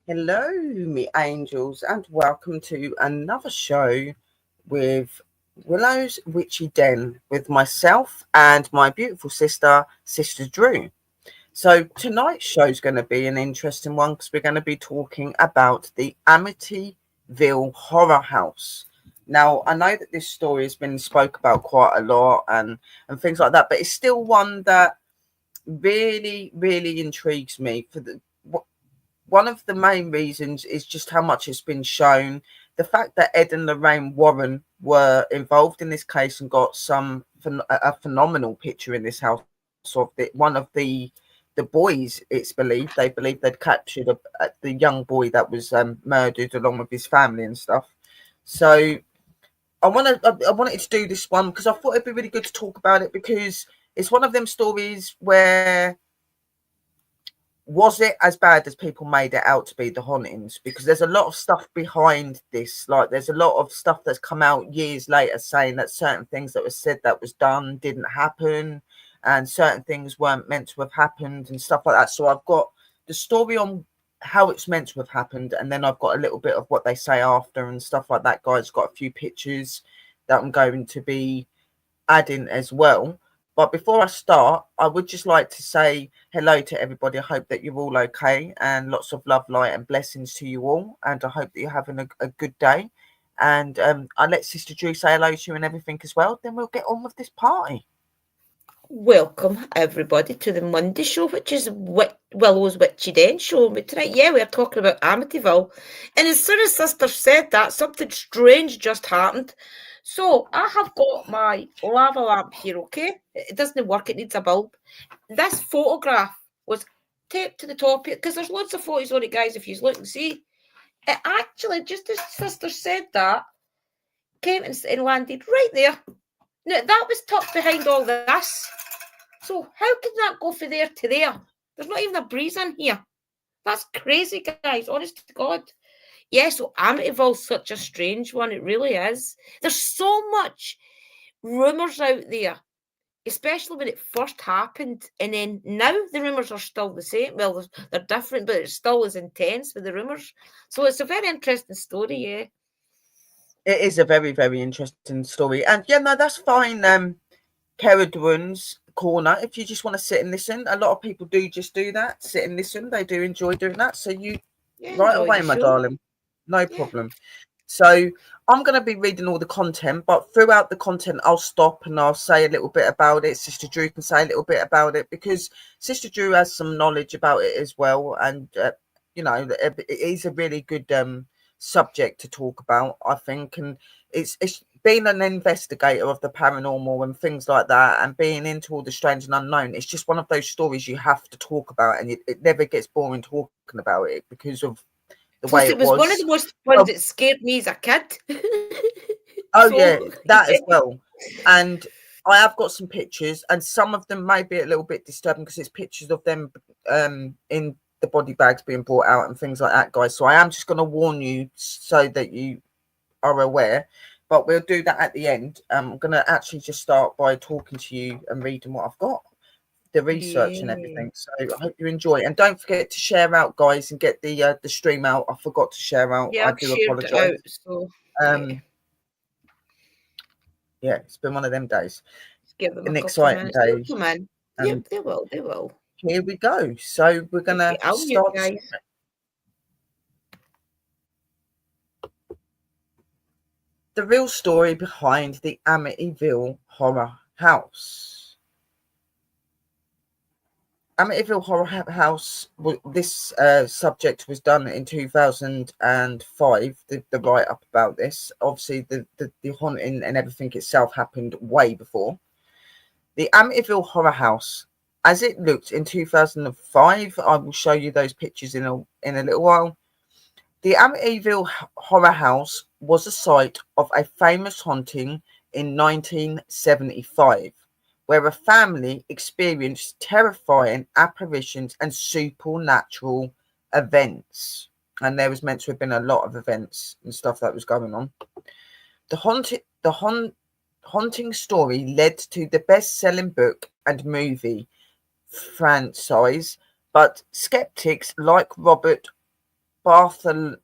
Hello, me angels, and welcome to another show with Willow's Witchy Den with myself and my beautiful sister, Sister Drew. So tonight's show is going to be an interesting one because we're going to be talking about the Amityville Horror House. Now, I know that this story has been spoke about quite a lot and things like that, but it's still one that really intrigues me for the one of the main reasons is just how much it's been shown. The fact that Ed and Lorraine Warren were involved in this case and got a phenomenal picture in this house of one of the boys. It's believed they'd captured the young boy that was murdered along with his family and stuff. So I wanted to do this one because I thought it'd be really good to talk about it because it's one of them stories where was it as bad as people made it out to be, the hauntings? Because there's a lot of stuff behind this. Like there's a lot of stuff that's come out years later saying that certain things that was said that was done didn't happen and certain things weren't meant to have happened and stuff like that. So I've got the story on how it's meant to have happened, and then I've got a little bit of what they say after and stuff like that. Guys, got a few pictures that I'm going to be adding as well. But before I start, I would just like to say hello to everybody. I hope that you're all okay and lots of love, light, and blessings to you all. And I hope that you're having a good day. And I'll let Sister Drew say hello to you and everything as well. Then we'll get on with this party. Welcome everybody to the Monday show, which is Willow's Witchy Den show. But tonight, we're talking about Amityville. And as soon as Sister said that, something strange just happened. So I have got my lava lamp here, okay? It doesn't work, it needs a bulb. This photograph was taped to the top here, because there's loads of photos on it, guys, if you look and see. It actually, just as Sister said that, came and landed right there. Now, that was tucked behind all this. So how can that go from there to there? There's not even a breeze in here. That's crazy, guys. Honest to God. Yeah, so Amityville's such a strange one. It really is. There's so much rumours out there, especially when it first happened. And then now the rumours are still the same. Well, they're different, but it's still as intense with the rumours. So it's a very interesting story, yeah. It is a very interesting story. And yeah, no, that's fine. Cara Duan's corner. If you just want to sit and listen, a lot of people do just do that, sit and listen. They do enjoy doing that. So you right Enjoy away, the my show. darling. No Yeah. problem. So I'm going to be reading all the content, but throughout the content, I'll stop and I'll say a little bit about it. Sister Drew can say a little bit about it because Sister Drew has some knowledge about it as well. And, it is a really good subject to talk about, I think. And it's being an investigator of the paranormal and things like that and being into all the strange and unknown. It's just one of those stories you have to talk about, and it never gets boring talking about it because of the way Plus, it it was one of was. the most Oh, ones that scared me as a kid. oh So, yeah, that as well. And I have got some pictures, and some of them may be a little bit disturbing because it's pictures of them in the body bags being brought out and things like that, guys. So I am just going to warn you so that you are aware. But we'll do that at the end. I'm going to actually just start by talking to you and reading what I've got, the research and yeah. everything. So I hope you enjoy, and don't forget to share out, guys, and get the stream out. I forgot to share out. Yeah, I I've do shared it out. apologise. So, yeah, Um, yeah, it's been one of them days, just give them a an couple of exciting minutes. They'll day, come in. Yep, and they will. They will. here we go. So we're Okay, gonna I'll mute, start. guys. The real story behind the Amityville Horror House. Amityville Horror House. This subject was done in 2005. The write up about this, obviously, the haunting and everything itself happened way before. The Amityville Horror House, as it looked in 2005, I will show you those pictures in a little while. The Amityville Horror House was the site of a famous haunting in 1975, where a family experienced terrifying apparitions and supernatural events. And there was meant to have been a lot of events and stuff that was going on. The haunting story led to the best-selling book and movie franchise, but skeptics like Robert Bartholomew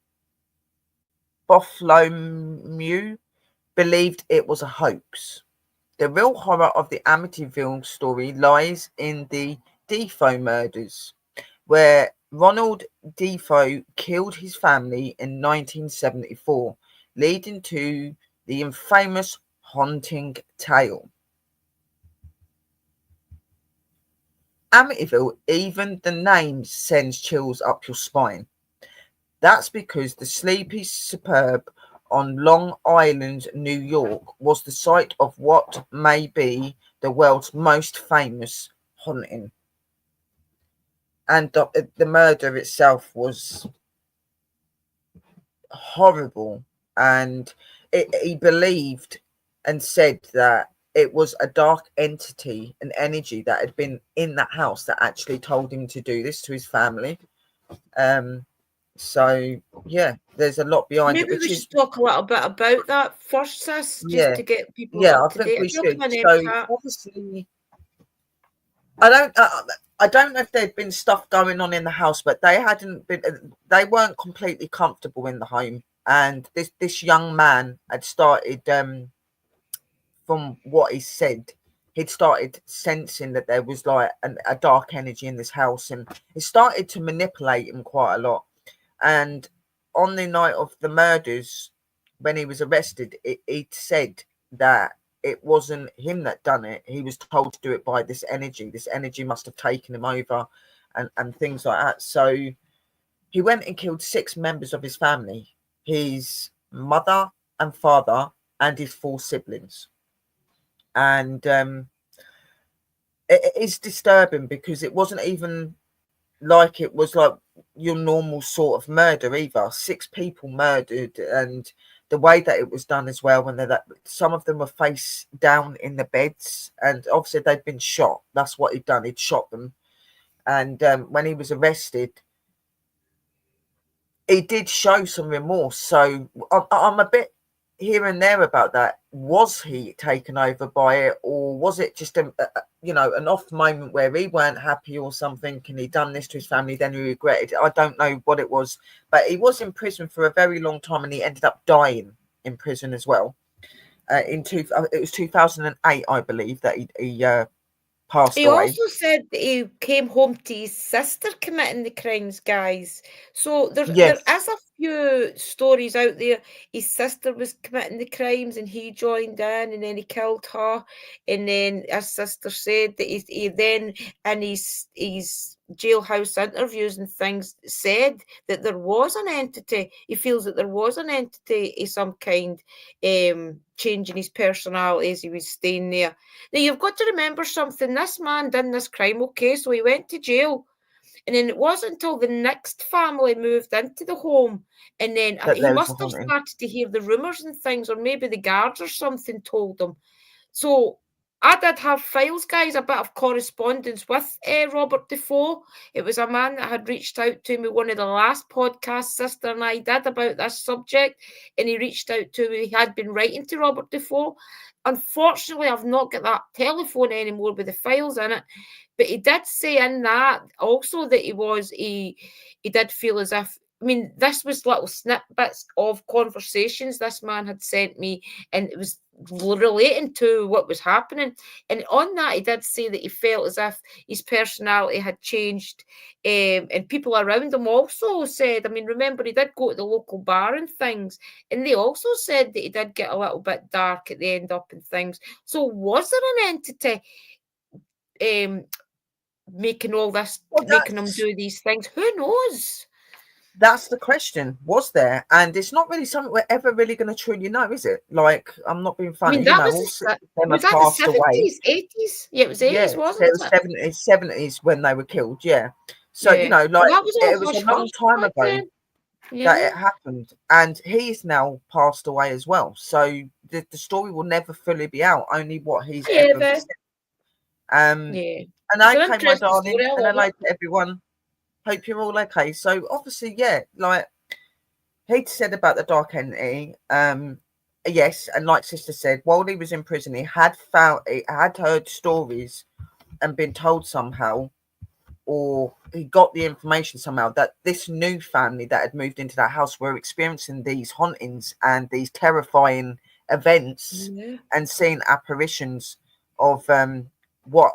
believed it was a hoax. The real horror of the Amityville story lies in the Defoe murders, where Ronald Defoe killed his family in 1974, leading to the infamous haunting tale. Amityville, even the name sends chills up your spine. That's because the sleepy suburb on Long Island, New York, was the site of what may be the world's most famous haunting. And the murder itself was horrible. And he believed and said that it was a dark entity, an energy that had been in that house that actually told him to do this to his family. So yeah, there's a lot behind it, Maybe we which is should talk a little bit about that first, sis, just yeah, to get people yeah. I up to think date. we If you're should. coming in, So Pat. obviously, I don't. I don't know if there'd been stuff going on in the house, but they hadn't been. They weren't completely comfortable in the home, and this young man had started. From what he said, he'd started sensing that there was like a dark energy in this house, and it started to manipulate him quite a lot. And on the night of the murders, when he was arrested, he'd said that it wasn't him that done it. He was told to do it by this energy. This energy must have taken him over, and things like that. So he went and killed 6 members of his family: his mother and father, and his 4 siblings. And it is disturbing because it wasn't even like it was like your normal sort of murder either. 6 people murdered, and the way that it was done as well, when they're that, some of them were face down in the beds, and obviously they'd been shot. That's what he'd done. He'd shot them. And when he was arrested, he did show some remorse. So I'm a bit here and there about that. Was he taken over by it, or was it just an off moment where he weren't happy or something, and he done this to his family, then he regretted it? I don't know what it was, but he was in prison for a very long time, and he ended up dying in prison as well. It was 2008, I believe, that he passed He away. also said that he came home to his sister committing the crimes, guys. So there Yes, is a few stories out there. His sister was committing the crimes and he joined in and then he killed her. And then his sister said that he then in his jailhouse interviews and things said that there was an entity. He feels that there was an entity of some kind changing his personality as he was staying there. Now, you've got to remember something. This man done this crime, okay, so he went to jail. And then it wasn't until the next family moved into the home. And then that he there was a must have haunting. started to hear the rumours and things, or maybe the guards or something told him. So I did have files, guys, a bit of correspondence with Robert Defoe. It was a man that had reached out to me, one of the last podcasts Sister and I did about this subject, and he reached out to me. He had been writing to Robert Defoe. Unfortunately, I've not got that telephone anymore with the files in it. But he did say in that also that he did feel as if, I mean, this was little snippets of conversations this man had sent me, and it was relating to what was happening. And on that, he did say that he felt as if his personality had changed. And people around him also said, I mean, remember, he did go to the local bar and things, and they also said that he did get a little bit dark at the end up and things. So, was there an entity um, making all this, Well, making him do these things? Who knows? that's the question. Was there? And it's not really something we're ever really going to truly know, is it? Like, I'm not being I mean, funny. that was All 6 of them was have that the passed away. 70s, 80s? Yeah, it was Yeah, 80s, so it wasn't was it? 70s when they were killed. Yeah. So, Yeah. like, Well, that was all it was a hush long hush time back ago then. that Yeah. it happened. And he's now passed away as well. So the story will never fully be out, only what he's Yeah, ever said. yeah. And It's an okay, my interesting darling, story. I and love hello it. to everyone. Hope you're all okay. So obviously, yeah, like he said about the dark entity. Yes, and like Sister said, while he was in prison, he had heard stories and been told somehow or he got the information somehow that this new family that had moved into that house were experiencing these hauntings and these terrifying events Yeah. and seeing apparitions of what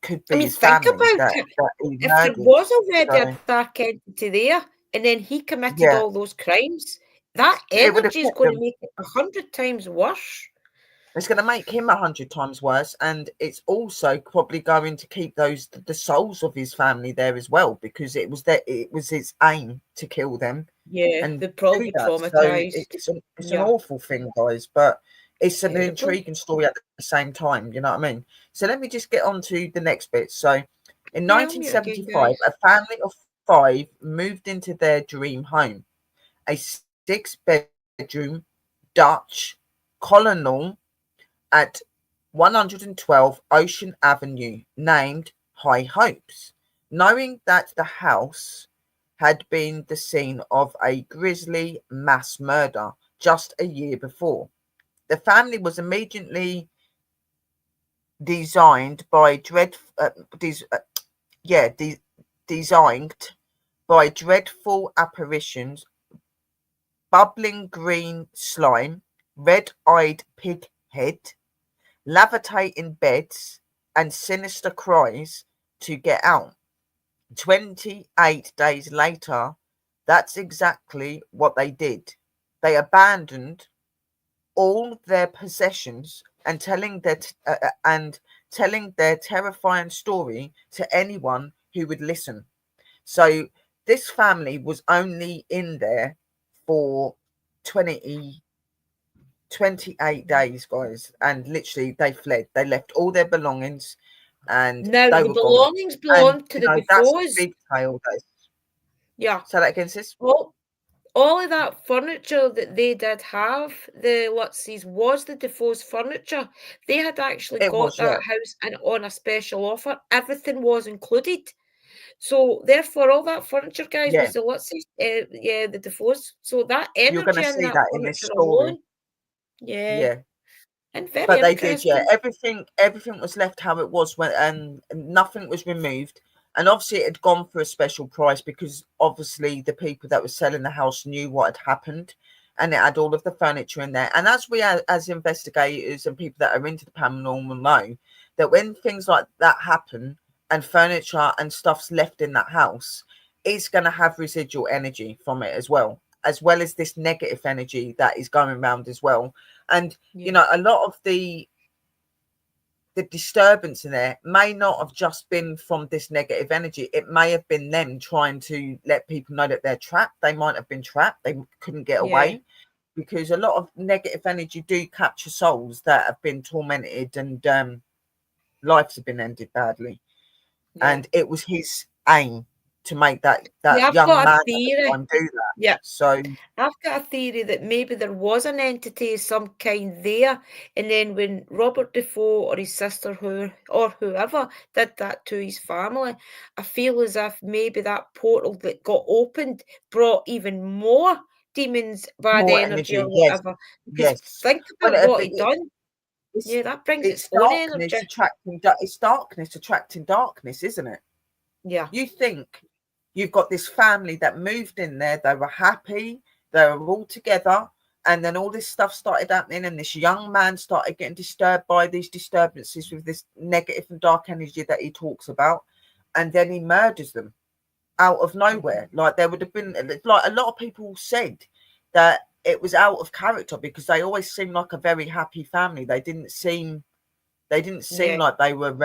could I be mean, his think family about that it. he If there murdered. was already a So dark entity there, and then he committed yeah, all those crimes, that it would energy is affect going to them. make it 100 times worse. It's going to make him 100 times worse, and it's also probably going to keep the souls of his family there as well, because it was his aim to kill them Yeah, and they'd probably do be that. So traumatized. it's an Yeah, awful thing, guys, but it's an terrible. intriguing story at the same time. You know what I mean? So let me just get on to the next bit. So in Okay, I'll mute again, 1975, guys. a family of five moved into their dream home, a six-bedroom Dutch colonial at 112 Ocean Avenue, named High Hopes, knowing that the house had been the scene of a grisly mass murder just a year before. The family was immediately designed by yeah, designed by dreadful apparitions, bubbling green slime, red-eyed pig head, levitating beds, and sinister cries to get out. 28 days later, that's exactly what they did. They abandoned all their possessions and telling their terrifying story to anyone who would listen. So this family was only in there for 20 28 days, guys, and literally they fled. They left all their belongings and Now, they the were gone. belongings And belong to the that's a Defoes. big tale. Yeah. Say that again, sis. All of that furniture that they did have, the Lutzes, was the Defoe's furniture. They had actually It got was, yeah. that house and on a special offer. Everything was included. So therefore, all that furniture, guys, Yeah. was the Lutzes, yeah, the Defoes. So that You're gonna energy in see that that in this furniture story. alone, yeah, Yeah. and very But they did, yeah. interesting. Everything was left how it was when and nothing was removed. And obviously it had gone for a special price because obviously the people that were selling the house knew what had happened, and it had all of the furniture in there. And as we as investigators and people that are into the paranormal know that when things like that happen and furniture and stuff's left in that house, it's gonna have residual energy from it as well as this negative energy that is going around as well. And you Yeah, know, a lot of the disturbance in there may not have just been from this negative energy. It may have been them trying to let people know that they're trapped. They might have been trapped. They couldn't get yeah, away because a lot of negative energy do capture souls that have been tormented and lives have been ended badly. yeah. And it was his aim to make that Yeah, I've young got a man at the theory. time do that. Yeah, So I've got a theory that maybe there was an entity of some kind there, and then when Robert Defoe or his sister or whoever did that to his family, I feel as if maybe that portal that got opened brought even more demons, bad more energy or energy, yes, whatever. Because yes. think Well, about what but he done. it's Yeah, that brings its it's own energy. darkness attracting darkness, isn't it? Yeah, You think you've got this family that moved in there, they were happy, they were all together, and then all this stuff started happening, and this young man started getting disturbed by these disturbances with this negative and dark energy that he talks about, and then he murders them out of mhm, nowhere. Like there would have been like a lot of people said that it was out of character because they always seemed like a very happy family. They didn't seem yeah. like they were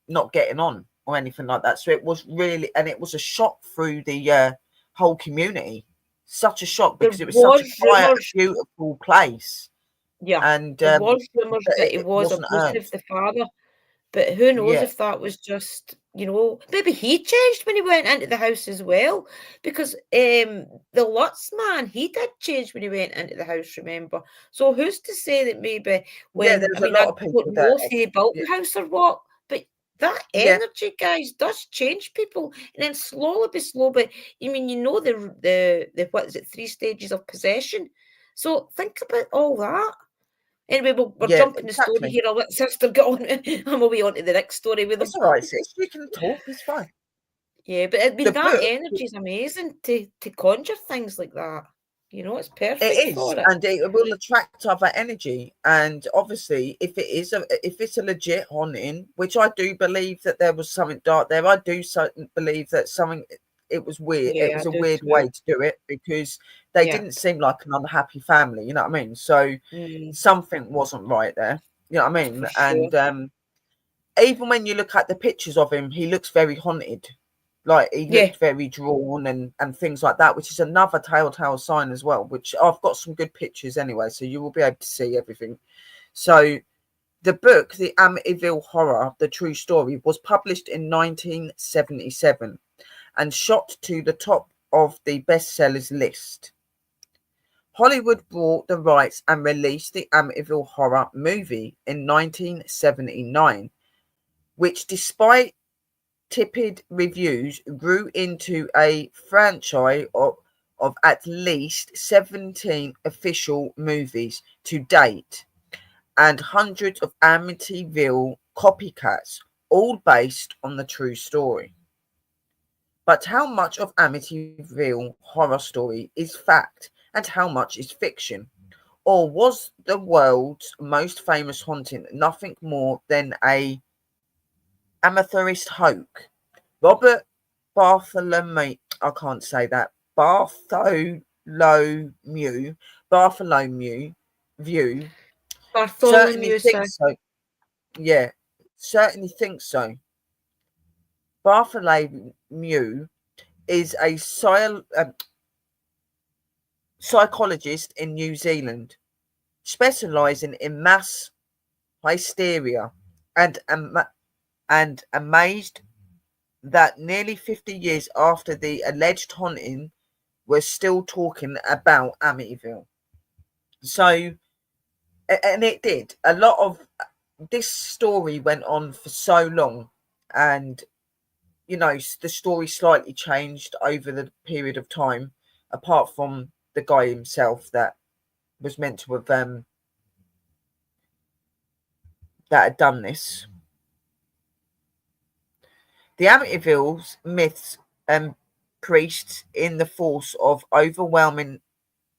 not getting on or anything like that. So it was really, and it was a shock through the whole community. Such a shock There because it was such a was quiet, rumours. beautiful place, Yeah, and there was rumours but that he it was wasn't abusive, earned. the father. But who knows Yeah, if that was just, maybe he changed when he went into the house as well. Because the Lutz man, he did change when he went into the house, remember? So who's to say that maybe yeah. when, There's I a mean, lot I of don't people that, know if he built yeah, the house or what, but that yeah, energy, guys, does change people. And then slowly but slowly, I mean, the what is it, 3 stages of possession. So think about all that. Anyway, we're Yeah, jumping the story exactly. here. I'll let sister get on and we'll be on to the next story with It's them. all right, sis. We can talk. It's fine. Yeah, but I The mean that book, energy is amazing to conjure things like that. You know, it's perfect it is, for it. and it will attract other energy. And obviously, if it's a legit haunting, which I do believe that there was something dark there, I do believe that something. It was weird. It Yeah, I was a do weird too. way to do it because they Yeah. didn't seem like an unhappy family. You know what I mean? So Mm, something wasn't right there. You know what I mean? for sure. And even when you look at the pictures of him, he looks very haunted. Like he Yeah. looked very drawn and things like that, which is another telltale sign as well. Which I've got some good pictures anyway, so you will be able to see everything. So the book, The Amityville Horror: The True Story, was published in 1977 and shot to the top of the bestsellers list. Hollywood bought the rights and released the Amityville Horror movie in 1979, which, despite tepid reviews, grew into a franchise of at least 17 official movies to date and hundreds of Amityville copycats, all based on the true story. But how much of Amityville Horror Story is fact and how much is fiction? Or was the world's most famous haunting nothing more than a amateurist hoax? Robert Bartholomew, I can't say that. Bartholomew view certainly Bartholomew, sir. thinks so. Yeah, certainly thinks so. Bartholomew is a psychologist in New Zealand, specializing in mass hysteria, and and amazed that nearly 50 years after the alleged haunting, we're still talking about Amityville. So, and it did. A lot of this story went on for so long, and the story slightly changed over the period of time, apart from the guy himself that was meant to have that had done this. The Amityville's myths and priests in the force of overwhelming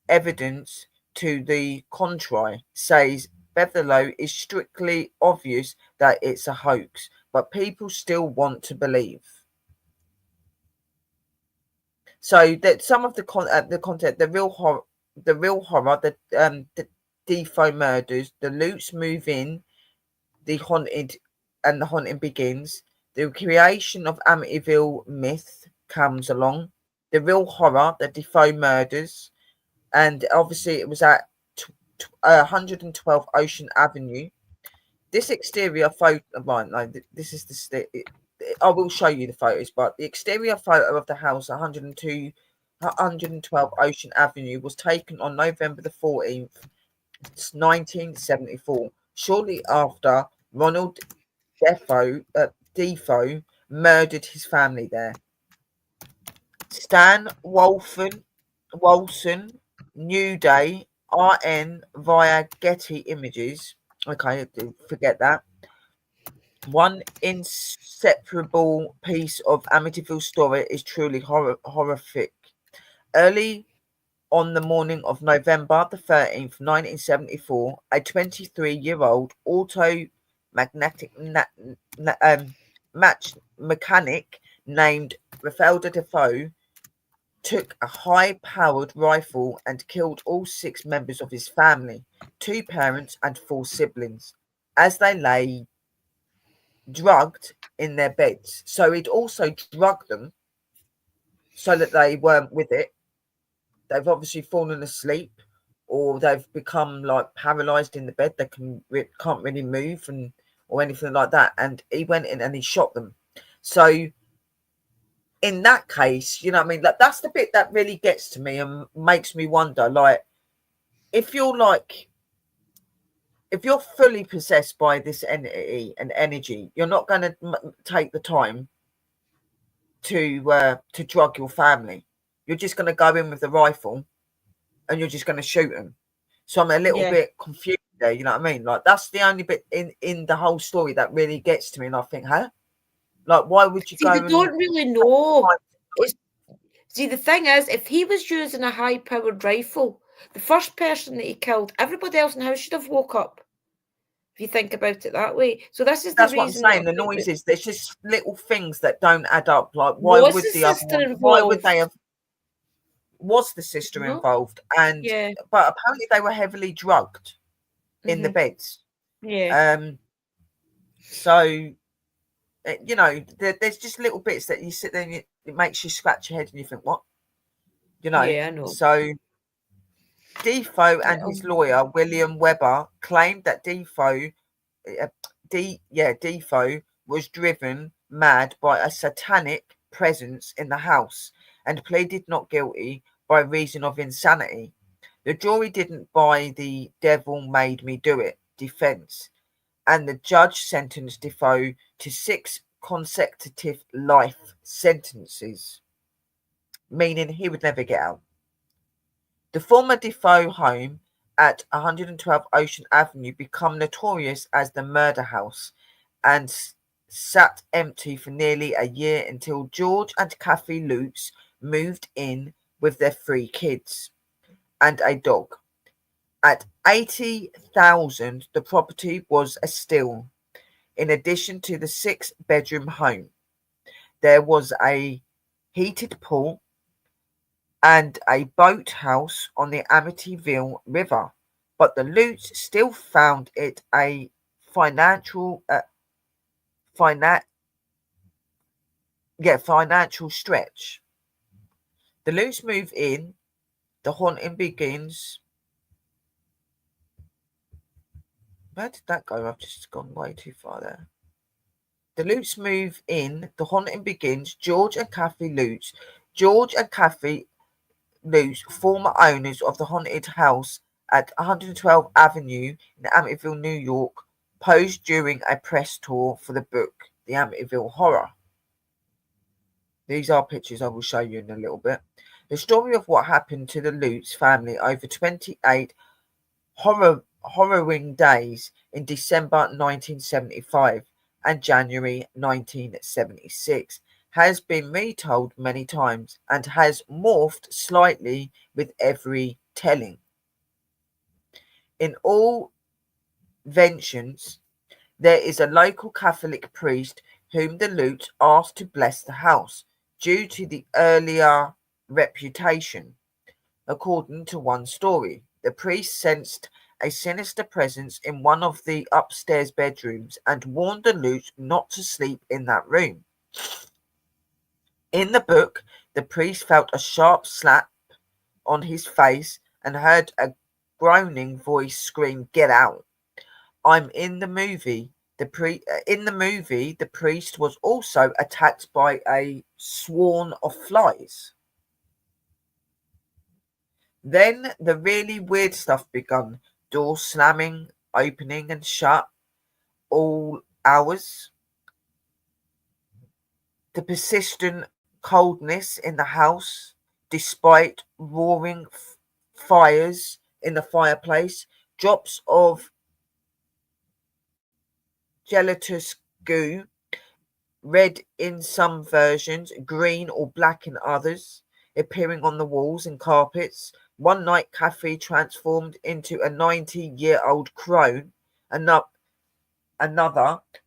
evidence to the contrary, says Beverlow is strictly obvious that it's a hoax, but people still want to believe. So that some of the content, the real horror, the Defoe murders, the Lutz move in, the haunted, and the haunting begins. The creation of Amityville myth comes along. The real horror, the Defoe murders, and obviously it was at 112 Ocean Avenue. This exterior photo, right, no, this is I will show you the photos, but the exterior photo of the house, 112 Ocean Avenue, was taken on November the 14th, 1974, shortly after Ronald Defoe murdered his family there. Stan Wolfson, New Day, RN via Getty Images. Okay, forget that. One inseparable piece of Amityville story is truly horrific. Early on the morning of November the 13th, 1974, a 23-year-old magnetic match mechanic named Rafael Defoe took a high-powered rifle and killed all 6 members of his family, 2 parents and 4 siblings, as they lay drugged in their beds. So he'd also drugged them so that they weren't with it. They've obviously fallen asleep or they've become like paralyzed in the bed. They can't really move or anything like that. And he went in and he shot them. So in that case, you know what I mean? Like that's the bit that really gets to me and makes me wonder, like, if you're fully possessed by this entity and energy, you're not going to take the time to drug your family. You're just going to go in with the rifle and you're just going to shoot them. So I'm a little Yeah. bit confused there. You know what I mean? Like, that's the only bit in the whole story that really gets to me. And I think, huh? Like, why would you See, go they and don't really know. It's, see, the thing is, if he was using a high-powered rifle, the first person that he killed, everybody else in the house should have woke up. If you think about it that way. So this is the That's what I'm reason that saying. The noises, there's just little things that don't add up. Like, why was would the the other sister one, why would involved? they have, was the sister No. involved? And, Yeah. but apparently they were heavily drugged in the beds. Yeah. So, you know, there's just little bits that you sit there and it makes you scratch your head and you think, what? You know, Yeah, I know. so Defoe and his lawyer, William Webber, claimed that Defoe was driven mad by a satanic presence in the house and pleaded not guilty by reason of insanity. The jury didn't buy the devil made me do it defense, and the judge sentenced Defoe to 6 consecutive life sentences, meaning he would never get out. The former Defoe home at 112 Ocean Avenue became notorious as the murder house and sat empty for nearly a year until George and Kathy Lutz moved in with their 3 kids and a dog. At 80,000, the property was a steal. In addition to the 6-bedroom home, there was a heated pool and a boathouse on the Amityville River, but the Lutz still found it a financial stretch. The Lutz move in, the haunting begins. Where did that go? I've just gone way too far there. The Lutz move in, the haunting begins. George and Kathy Lutz. George and Kathy Lutz, former owners of the haunted house at 112 Avenue in Amityville, New York, posed during a press tour for the book, The Amityville Horror. These are pictures I will show you in a little bit. The story of what happened to the Lutz family over 28 harrowing days in December 1975 and January 1976 has been retold many times and has morphed slightly with every telling. In all vengeance, there is a local Catholic priest whom the Lutz asked to bless the house due to the earlier reputation. According to one story, the priest sensed a sinister presence in one of the upstairs bedrooms and warned the Lutz not to sleep in that room. In the book, the priest felt a sharp slap on his face and heard a groaning voice scream, "Get out." I'm in the movie. In the movie, the priest was also attacked by a swarm of flies. Then the really weird stuff begun. Doors slamming, opening and shut all hours. The persistent coldness in the house, despite roaring fires in the fireplace, drops of gelatinous goo, red in some versions, green or black in others, appearing on the walls and carpets. One night, Kathy transformed into a 90-year-old crone. Another,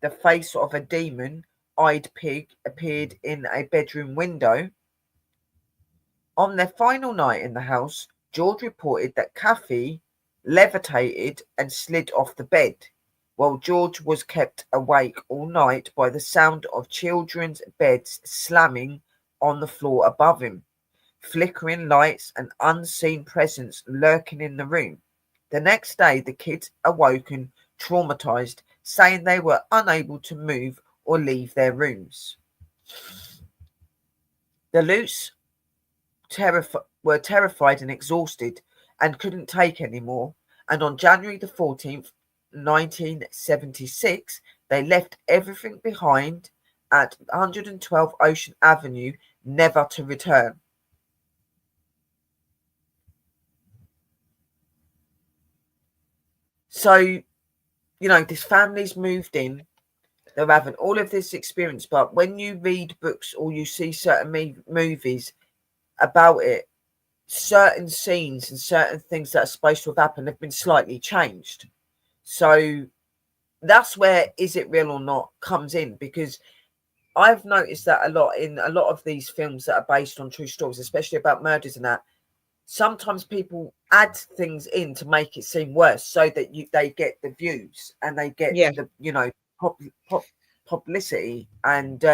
the face of a demon-eyed pig, appeared in a bedroom window. On their final night in the house, George reported that Kathy levitated and slid off the bed, while George was kept awake all night by the sound of children's beds slamming on the floor above him, flickering lights, and unseen presence lurking in the room. The next day, the kids awoken traumatized, saying they were unable to move or leave their rooms. The Lutz were terrified and exhausted and couldn't take any more, and on January the 14th, 1976, they left everything behind at 112 Ocean Avenue, never to return. So, this family's moved in, they're having all of this experience, but when you read books or you see certain movies about it, certain scenes and certain things that are supposed to have happened have been slightly changed. So that's where is it real or not comes in, because I've noticed that a lot in a lot of these films that are based on true stories, especially about murders and that. Sometimes people add things in to make it seem worse, so that they get the views and they get Yeah. the publicity, and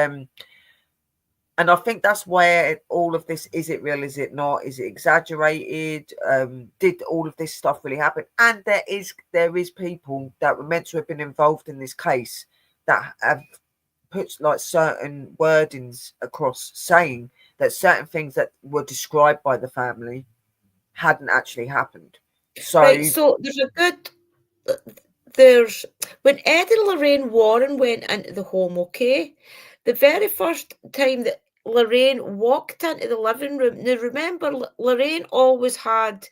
I think that's where all of this, is it real, is it not, is it exaggerated, did all of this stuff really happen? And there is people that were meant to have been involved in this case that have put like certain wordings across saying that certain things that were described by the family hadn't actually happened. Right, So so there's when Ed and Lorraine Warren went into the home, okay, the very first time that Lorraine walked into the living room, now remember, Lorraine always had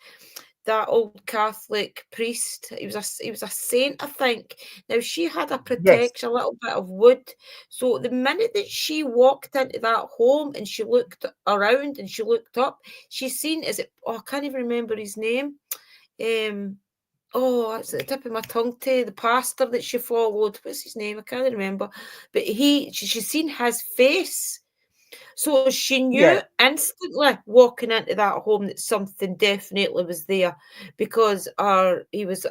that old Catholic priest. He was a saint, I think. Now she had a yes, protection, a little bit of wood. So the minute that she walked into that home and she looked around and she looked up, she seen, is it, oh, I can't even remember his name. Oh, it's at the tip of my tongue, to the pastor that she followed. What's his name? I can't remember. But she seen his face. So she knew yeah, instantly walking into that home that something definitely was there, because he was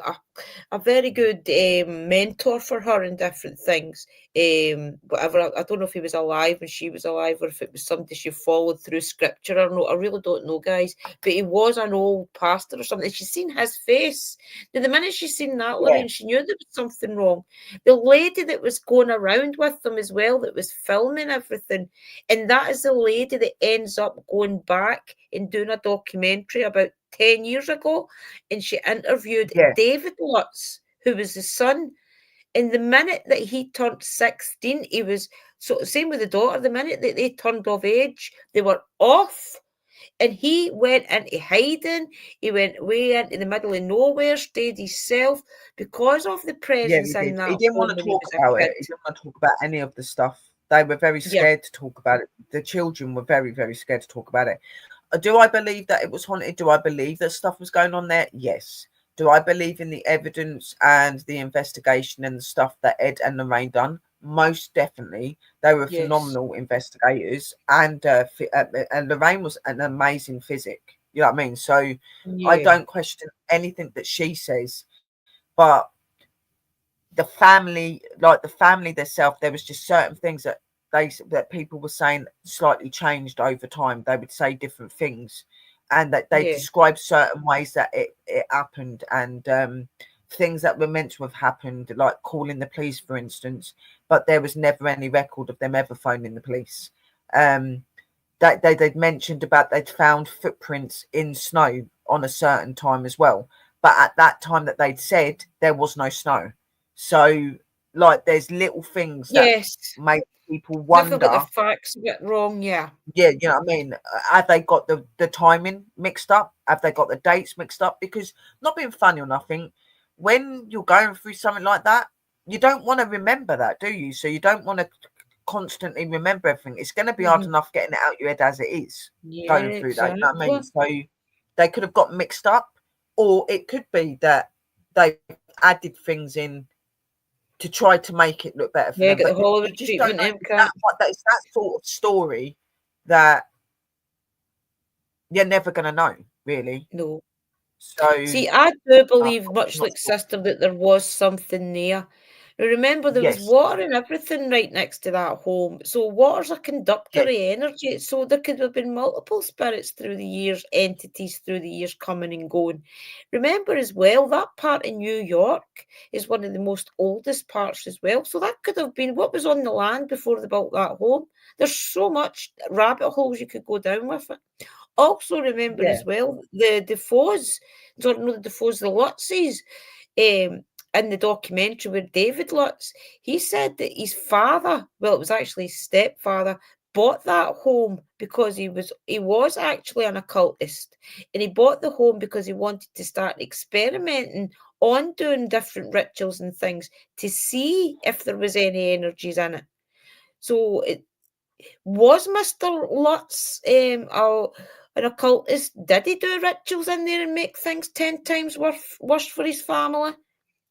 a very good mentor for her in different things. Whatever, I don't know if he was alive when she was alive, or if it was somebody she followed through scripture or not. I really don't know, guys. But he was an old pastor or something. She's seen his face. Now, the minute she seen that, yeah, Lorraine, she knew there was something wrong. The lady that was going around with them as well, that was filming everything, and that is the lady that ends up going back and doing a documentary about 10 years ago. And she interviewed yeah, David Lutz, who was the son. And the minute that he turned 16, he was, so same with the daughter, the minute that they turned of age, they were off. And he went into hiding. He went way into the middle of nowhere, stayed himself because of the yeah. presence He in did. that He didn't want home to when he talk was about a it. kid. He didn't want to talk about any of the stuff. They were very Yeah. scared to talk about it. The children were very, very scared to talk about it. Do I believe that it was haunted? Do I believe that stuff was going on there? Yes. Do I believe in the evidence and the investigation and the stuff that Ed and Lorraine done? Most definitely. They were Yes. phenomenal investigators, and Lorraine was an amazing physic. You know what I mean? So I Yeah. don't question anything that she says, but the family themselves, there was just certain things that people were saying slightly changed over time. They would say different things, and that they Yeah. described certain ways that it happened, and things that were meant to have happened, like calling the police, for instance, but there was never any record of them ever phoning the police. um that they'd mentioned about they'd found footprints in snow on a certain time as well, but at that time that they'd said, there was no snow. So, like, there's little things that Yes. make people Definitely got the wonder. facts a bit wrong, yeah. Yeah, you know what I mean? Have they got the timing mixed up? Have they got the dates mixed up? Because, not being funny or nothing, when you're going through something like that, you don't want to remember that, do you? So you don't want to constantly remember everything. It's going to be hard Mhm. enough getting it out your head as it is, Yeah, going through that. You know what I mean? exactly. So they could have got mixed up, or it could be that they've added things in to try to make it look better for Yeah, them. get But the you Hollywood just don't treatment, know. It's that sort of story that you're never going to know, really. No. So See, I do I'm believe, much not like sure. sister, that there was something there. Now, remember, there was Yes, water and everything right next to that home. So water's a conductor yes, of energy. So there could have been multiple spirits through the years, entities through the years coming and going. Remember as well, that part in New York is one of the most oldest parts as well. So that could have been what was on the land before they built that home. There's so much rabbit holes you could go down with it. Also, remember yeah, as well, the Defoes, don't know the Defoes, the Lutzes, in the documentary with David Lutz, he said that his father, well, it was actually his stepfather, bought that home because he was actually an occultist, and he bought the home because he wanted to start experimenting on doing different rituals and things to see if there was any energies in it. So was Mr. Lutz an occultist? Did he do rituals in there and make things 10 times worse for his family?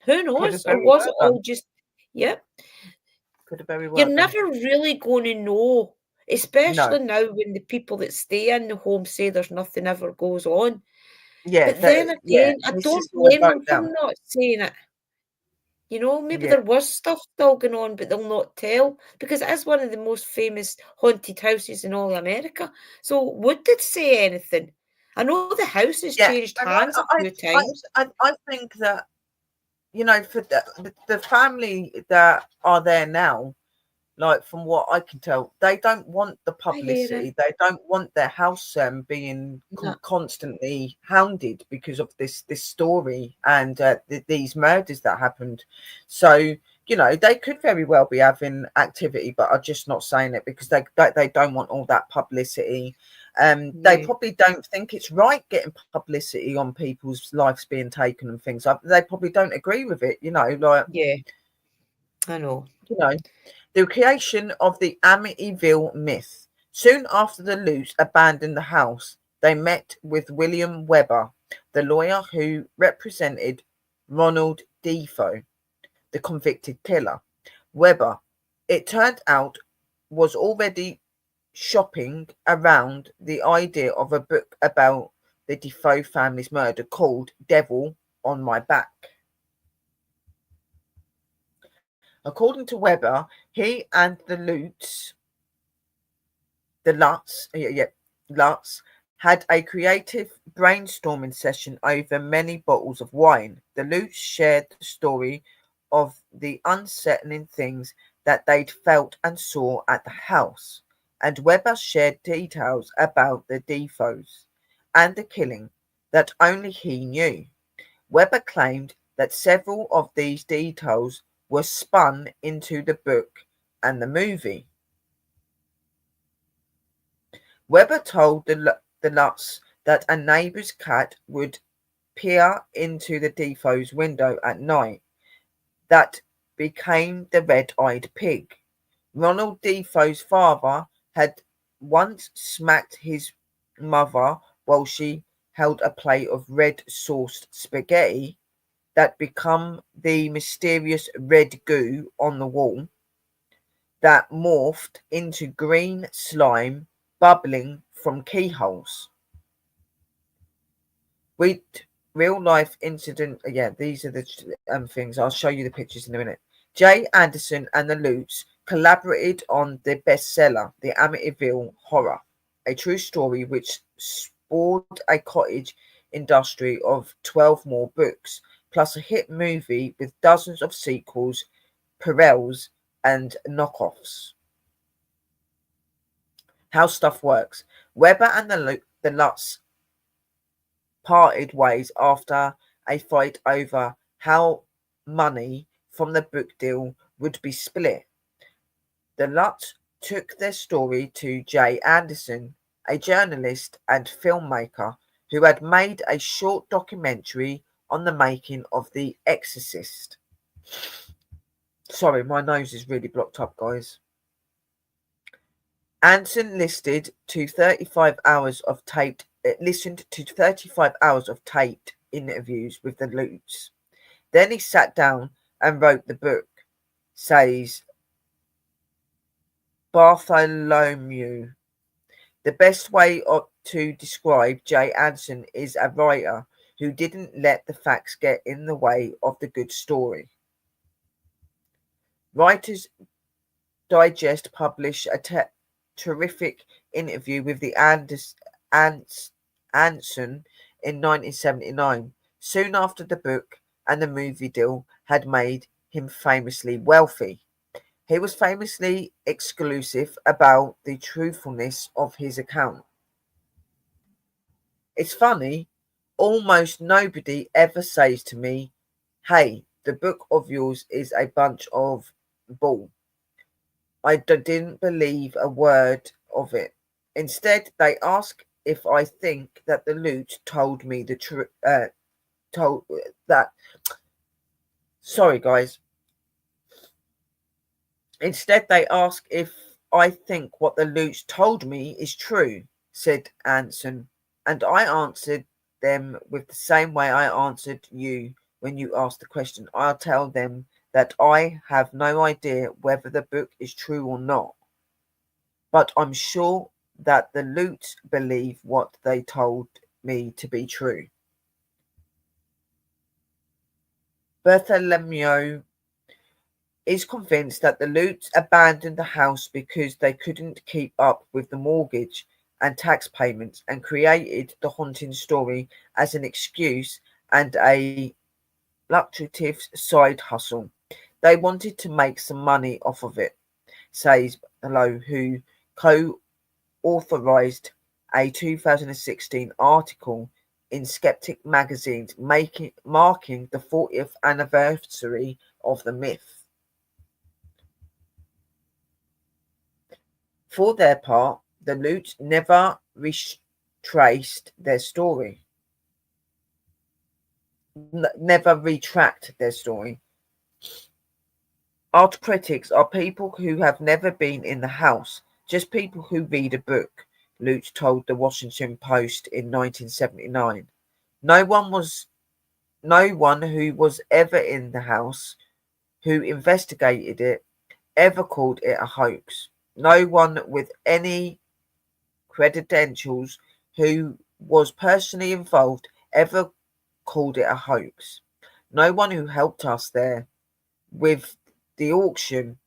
Who Could have knows? Or very was well it done. all just, yeah? Could have very You're well done. never really going to know, No. especially now when the people that stay in the home say there's nothing ever goes on. Yeah, But then yeah. again, I This don't is all blame them broke for down. not saying it. You know, maybe Yeah. there was stuff still going on, but they'll not tell because it is one of the most famous haunted houses in all America. So, would they say anything? I know the house has Yeah. changed And hands a few times. I think that, for the family that are there now, like from what I can tell, they don't want the I hear it. publicity. They don't want their house being No, constantly hounded because of this story and these murders that happened. So they could very well be having activity, but are just not saying it because they don't want all that publicity. They yeah, probably don't think it's right getting publicity on people's lives being taken and things. They probably don't agree with it. Like yeah, I know. you know. The creation of the Amityville myth. Soon after the Lutz abandoned the house, they met with William Webber, the lawyer who represented Ronald Defoe, the convicted killer. Webber, it turned out, was already shopping around the idea of a book about the Defoe family's murder called Devil on My Back. According to Webber, he and the Lutz had a creative brainstorming session over many bottles of wine. The Lutz shared the story of the unsettling things that they'd felt and saw at the house, and Weber shared details about the Defoes and the killing that only he knew. Weber claimed that several of these details were spun into the book and the movie. Weber told the Lutz that a neighbour's cat would peer into the Defoe's window at night. That became the red-eyed pig. Ronald Defoe's father had once smacked his mother while she held a plate of red-sauced spaghetti that become the mysterious red goo on the wall that morphed into green slime bubbling from keyholes. We real life incident. Yeah, these are the things. I'll show you the pictures in a minute. Jay Anderson and the Lutz collaborated on the bestseller, The Amityville Horror, a true story which spawned a cottage industry of 12 more books, plus a hit movie with dozens of sequels, parallels, and knockoffs. How stuff works. Weber and the Lutz parted ways after a fight over how money from the book deal would be split. The Lutz took their story to Jay Anderson, a journalist and filmmaker who had made a short documentary on the making of The Exorcist. Sorry, my nose is really blocked up, guys. Anson listened to 35 hours of taped interviews with the Lutz. Then he sat down and wrote the book, says Bartholomew. The best way to describe Jay Anson is a writer who didn't let the facts get in the way of the good story. Writers Digest published a terrific interview with the Anson in 1979, soon after the book and the movie deal had made him famously wealthy. He was famously exclusive about the truthfulness of his account. It's funny, almost nobody ever says to me, "Hey, the book of yours is a bunch of bull." Didn't believe a word of it. Instead, they ask if I think that the Lutz told me the truth. told that. Sorry, guys. Instead, they ask if I think what the Lutz told me is true, said Anson, and I answered them with the same way I answered you when you asked the question. I'll tell them that I have no idea whether the book is true or not, but I'm sure that the Lutz believe what they told me to be true. Bartholomew is convinced that the Lutz abandoned the house because they couldn't keep up with the mortgage and tax payments and created the haunting story as an excuse and a lucrative side hustle. They wanted to make some money off of it, says Lowe, who co-authorized a 2016 article in Skeptic magazine marking the 40th anniversary of the myth. For their part, the Lutz never retraced their story, never retract their story. Art critics are people who have never been in the house, just people who read a book, Lutz told the Washington Post in 1979. No one who was ever in the house, who investigated it, ever called it a hoax. No one with any credentials who was personally involved ever called it a hoax. No one who helped us there with the auction,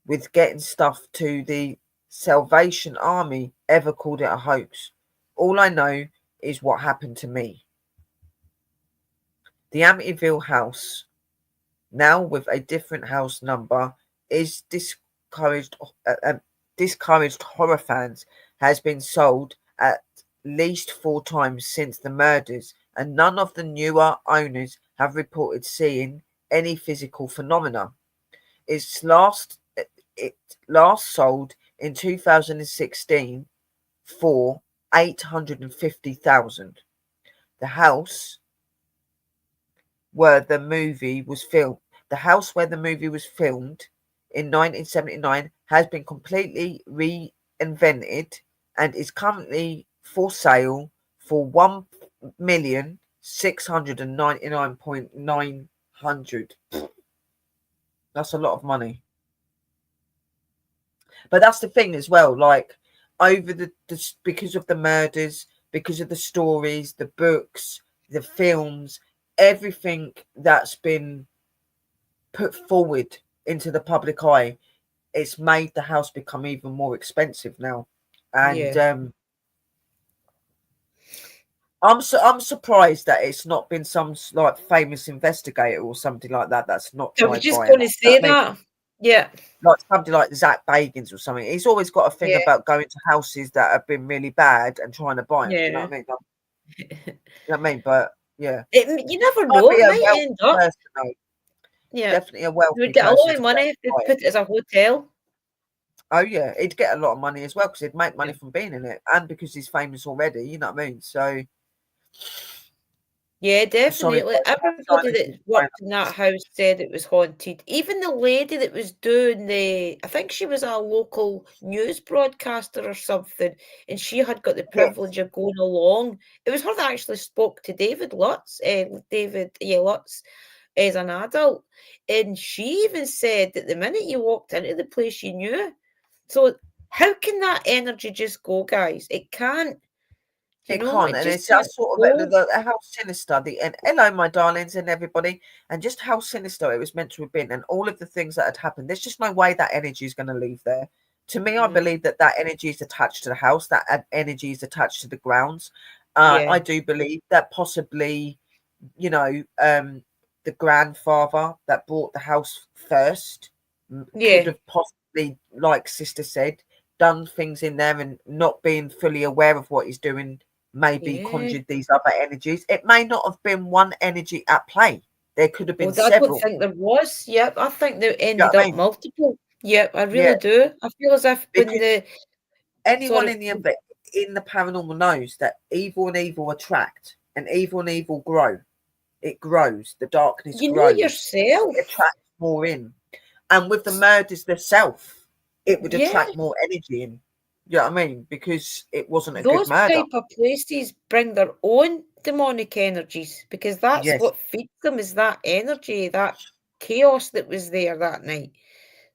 with getting stuff to the Salvation Army, ever called it a hoax. All I know is what happened to me. The Amityville house, now with a different house number, is discouraged horror fans, has been sold at least 4 times since the murders, and none of the newer owners have reported seeing any physical phenomena. It last sold in 2016 for 850,000. The house where the movie was filmed, the house where the movie was filmed in 1979 has been completely reinvented and is currently for sale for 1,699,900. That's a lot of money. But that's the thing as well, like over the because of the murders, because of the stories, the books, the films, everything that's been put forward into the public eye, it's made the house become even more expensive now. And Yeah. I'm surprised that it's not been some like famous investigator or something like that that's not I was tried just by him. going to You know say what I mean? that. Yeah. Like somebody like Zach Bagans or something. He's always got a thing Yeah. about going to houses that have been really bad and trying to buy them. Do you know Yeah. what I mean? You know what I mean? But yeah, You never might know. be It a might end wealthy up. person though. Yeah. Definitely a You would wealthy get a lot person of to be able money to if they buy it. put it as a hotel. Oh yeah, he'd get a lot of money as well because he'd make money Yeah. from being in it, and because he's famous already. You know what I mean? So Yeah, sorry, definitely. guys, my Everybody silence is that fine. worked in that house said it was haunted. Even the lady that was doing I think she was a local news broadcaster or something, and she had got the Yes, privilege of going along. It was her that actually spoke to Lutz, as an adult. And she even said that the minute you walked into the place, you knew. So, how can that energy just go, guys? It can't, it can't, it and just it's can't just sort of go. how sinister the and hello, my darlings, and everybody, and just how sinister it was meant to have been, and all of the things that had happened. There's just no way that energy is going to leave there. To me, I No. believe that that energy is attached to the house. That energy is attached to the grounds. I Yeah. do believe that possibly, you know, the grandfather that bought the house first could Yeah. have possibly, like Sister said, done things in there and not being fully aware of what he's doing, maybe Yeah. conjured these other energies. It may not have been one energy at play. There could have been Well, I don't several. think there was. Yep, I think there You know ended what I up mean? multiple. Yep, I Yeah, really do. I feel as if when because anyone sorry, in the paranormal knows that evil and evil attract and evil grow. it grows. The darkness You know grows. yourself. It attracts more in. And with the murders themselves, it would Yeah. attract more energy in. You know what I mean? Because it wasn't a good Those murder. type of places bring their own demonic energies because that's Yes, what feeds them is that energy, that chaos that was there that night.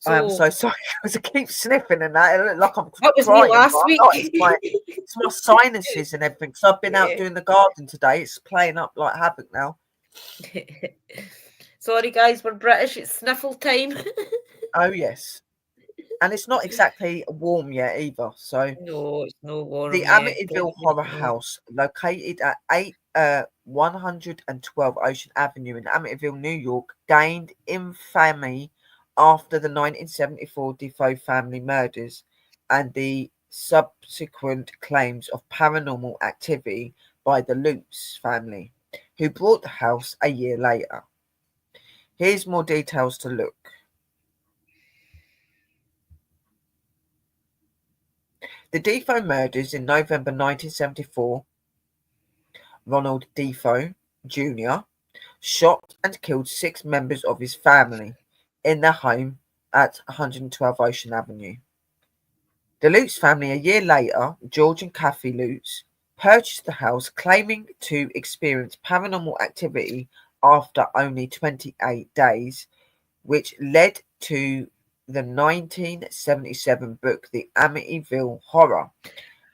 I am So so sorry because I keep sniffing and that. It look like I'm that was me crying, but last I'm week. not. It's my sinuses and everything. So I've been out Yeah. doing the garden today. It's playing up like havoc now. Sorry guys, we're British, it's sniffle time. Oh yes. And it's not exactly warm yet either. So No, it's no the warm yet. Amityville Definitely Horror not. House, located at 112 Ocean Avenue in Amityville, New York, gained infamy after the 1974 Defoe family murders and the subsequent claims of paranormal activity by the Lutz family, who bought the house a year later. Here's more details to look. The Defoe murders in November 1974, Ronald Defoe Jr. shot and killed 6 members of his family in their home at 112 Ocean Avenue. The Lutz family, a year later, George and Kathy Lutz, purchased the house claiming to experience paranormal activity after only 28 days, which led to the 1977 book The Amityville Horror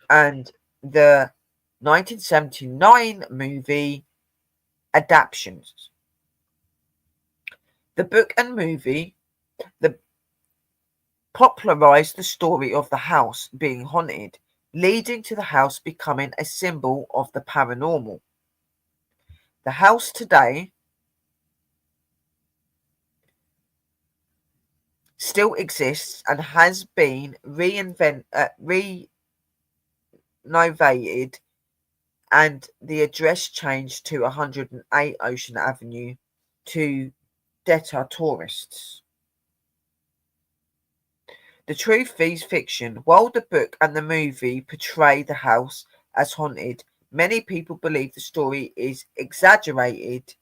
and the 1979 movie adaptations. The book and movie the popularized the story of the house being haunted, leading to the house becoming a symbol of the paranormal. The house today still exists and has been renovated and the address changed to 108 Ocean Avenue to deter tourists. The truth is fiction. While the book and the movie portray the house as haunted, many people believe the story is exaggerated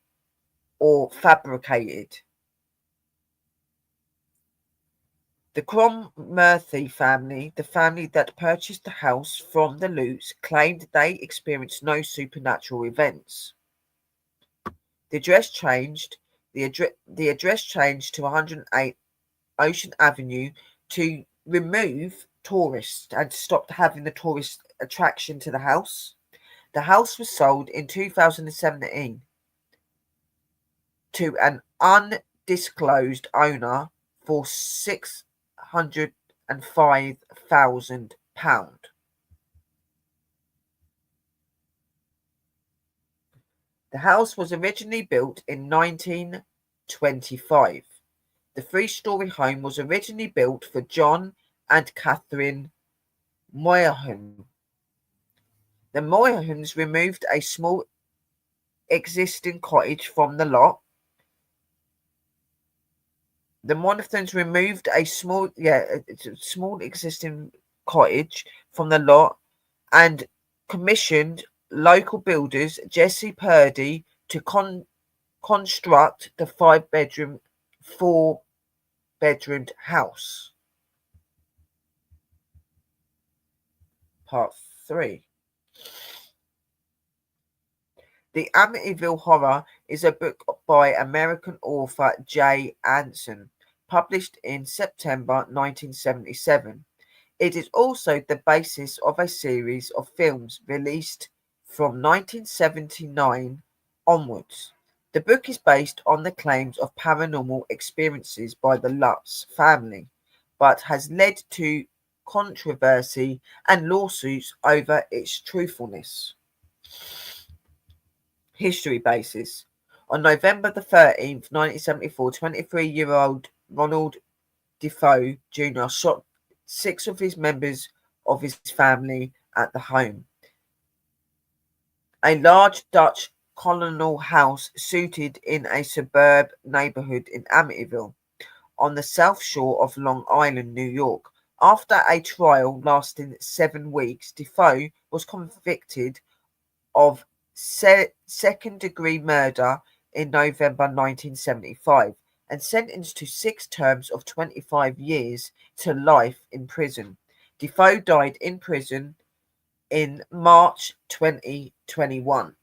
or fabricated. The Cromarty family, the family that purchased the house from the Lutz, claimed they experienced no supernatural events. The address changed. The address changed to 108 Ocean Avenue to remove tourists and stopped having the tourist attraction to the house. The house was sold in 2017 to an undisclosed owner for £605,000. The house was originally built in 1925. The 3-story home was originally built for John and Catherine Moynihan. The Moynihans removed a small existing cottage from the lot. The Moynihan removed a small existing cottage from the lot and commissioned local builders Jesse Purdy to construct the 4-bedroomed house. Part 3. The Amityville Horror is a book by American author Jay Anson, published in September 1977. It is also the basis of a series of films released from 1979 onwards. The book is based on the claims of paranormal experiences by the Lutz family, but has led to controversy and lawsuits over its truthfulness. History basis. On November the 13th, 1974, 23-year-old Ronald Defoe Jr. shot 6 of his members of his family at the home. A large Dutch colonial house suited in a suburb neighborhood in Amityville, on the south shore of Long Island, New York. After a trial lasting 7 weeks, Defoe was convicted of second-degree murder in November 1975 and sentenced to 6 terms of 25 years to life in prison. Defoe died in prison in March 2021.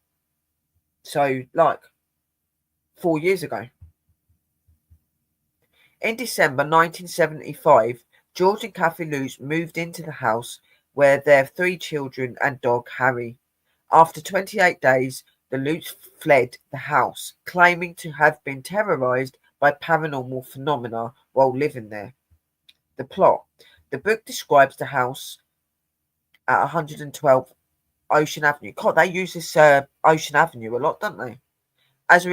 So, like 4 years ago. In December 1975, George and Kathy Lutz moved into the house where their 3 children and dog Harry. After 28 days, the Lutz fled the house, claiming to have been terrorized by paranormal phenomena while living there. The plot. The book describes the house at 112 Ocean Avenue. God, they use this Ocean Avenue a lot, don't they? As a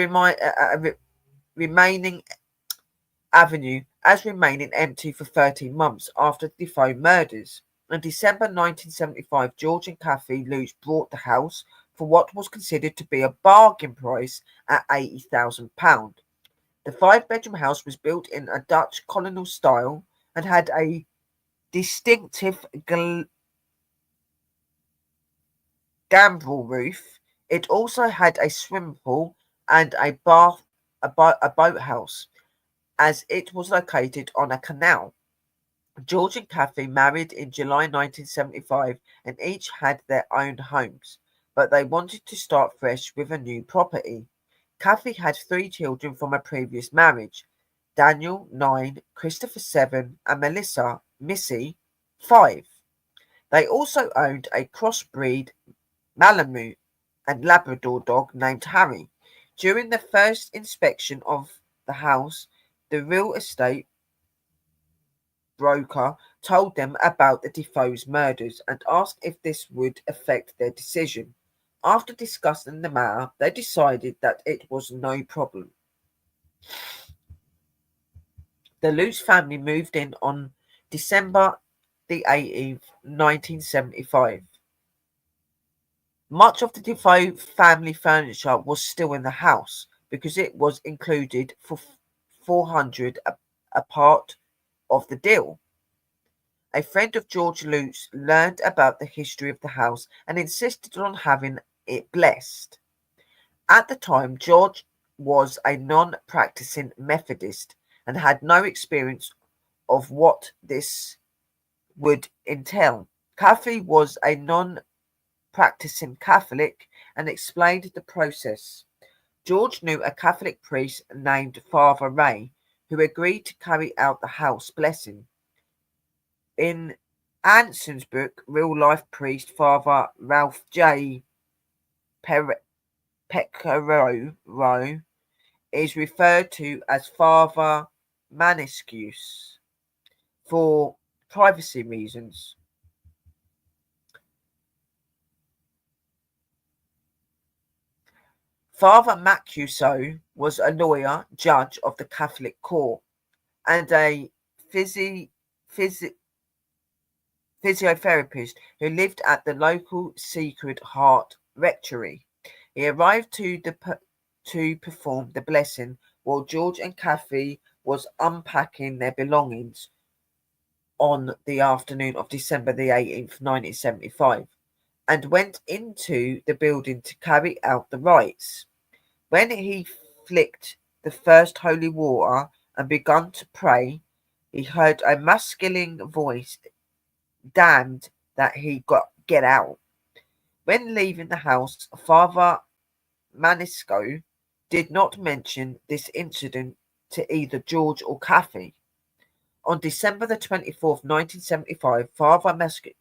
remaining avenue as remaining empty for 13 months after the Defoe murders. In December 1975, George and Kathy Lutz bought the house for what was considered to be a bargain price at £80,000. The 5-bedroom house was built in a Dutch colonial style and had a distinctive gambrel roof. It also had a swimming pool and a boathouse, as it was located on a canal. George and Kathy married in July 1975 and each had their own homes, but they wanted to start fresh with a new property. Kathy had 3 children from a previous marriage: Daniel, 9, Christopher, 7, and Melissa, Missy, 5. They also owned a crossbreed Malamute and Labrador dog named Harry. During the first inspection of the house, the real estate broker told them about the Defoe's murders and asked if this would affect their decision. After discussing the matter, they decided that it was no problem. The Lutz family moved in on December the 18th, 1975. Much of the Defoe family furniture was still in the house because it was included for $400 a part of the deal. A friend of George Lutz learned about the history of the house and insisted on having it blessed. At the time, George was a non-practicing Methodist and had no experience of what this would entail. Kathy was a non-practicing Catholic and explained the process. George knew a Catholic priest named Father Ray who agreed to carry out the house blessing. In Anson's book, real-life priest Father Ralph J. Peccaro is referred to as Father Maniscus for privacy reasons. Father Mancuso was a lawyer, judge of the Catholic court, and a physiotherapist who lived at the local Sacred Heart Rectory. He arrived to perform the blessing while George and Kathy was unpacking their belongings on the afternoon of December the 18th, 1975, and went into the building to carry out the rites. When he flicked the first holy water and begun to pray, he heard a masculine voice: "Damned that he get out." When leaving the house, Father Manisco did not mention this incident to either George or Kathy. On December the 24th, 1975, Father Manisco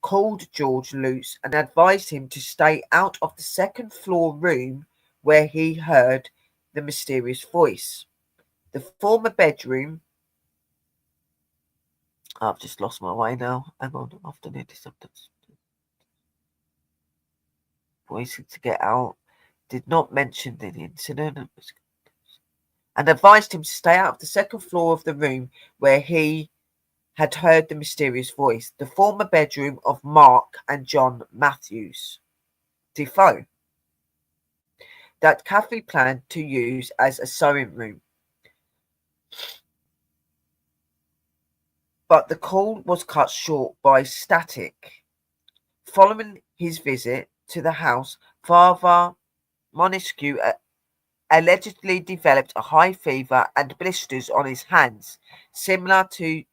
called George Lutz and advised him to stay out of the second floor room where he heard the mysterious voice. The former bedroom. I've just lost my way now. Hang on, afternoon something. Voicing to get out. Did not mention the incident and advised him to stay out of the second floor of the room where he had heard the mysterious voice, the former bedroom of Mark and John Matthews Defoe, that Kathy planned to use as a sewing room. But the call was cut short by static. Following his visit to the house, Father Monescu allegedly developed a high fever and blisters on his hands, similar to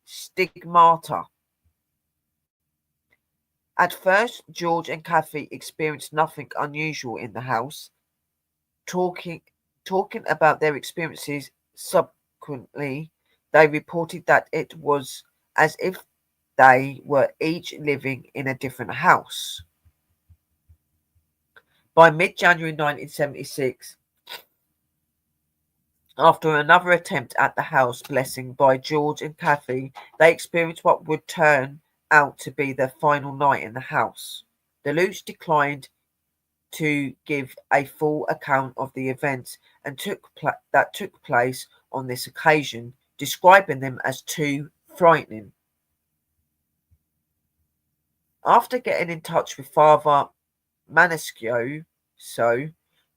stigmata. At first, George and Kathy experienced nothing unusual in the house. Talking, talking about their experiences subsequently, they reported that it was as if they were each living in a different house. By mid-January 1976, after another attempt at the house blessing by George and Kathy, they experienced what would turn out to be their final night in the house. The Lutz declined to give a full account of the events that took place on this occasion, describing them as too frightening. After getting in touch with Father Maniscalco,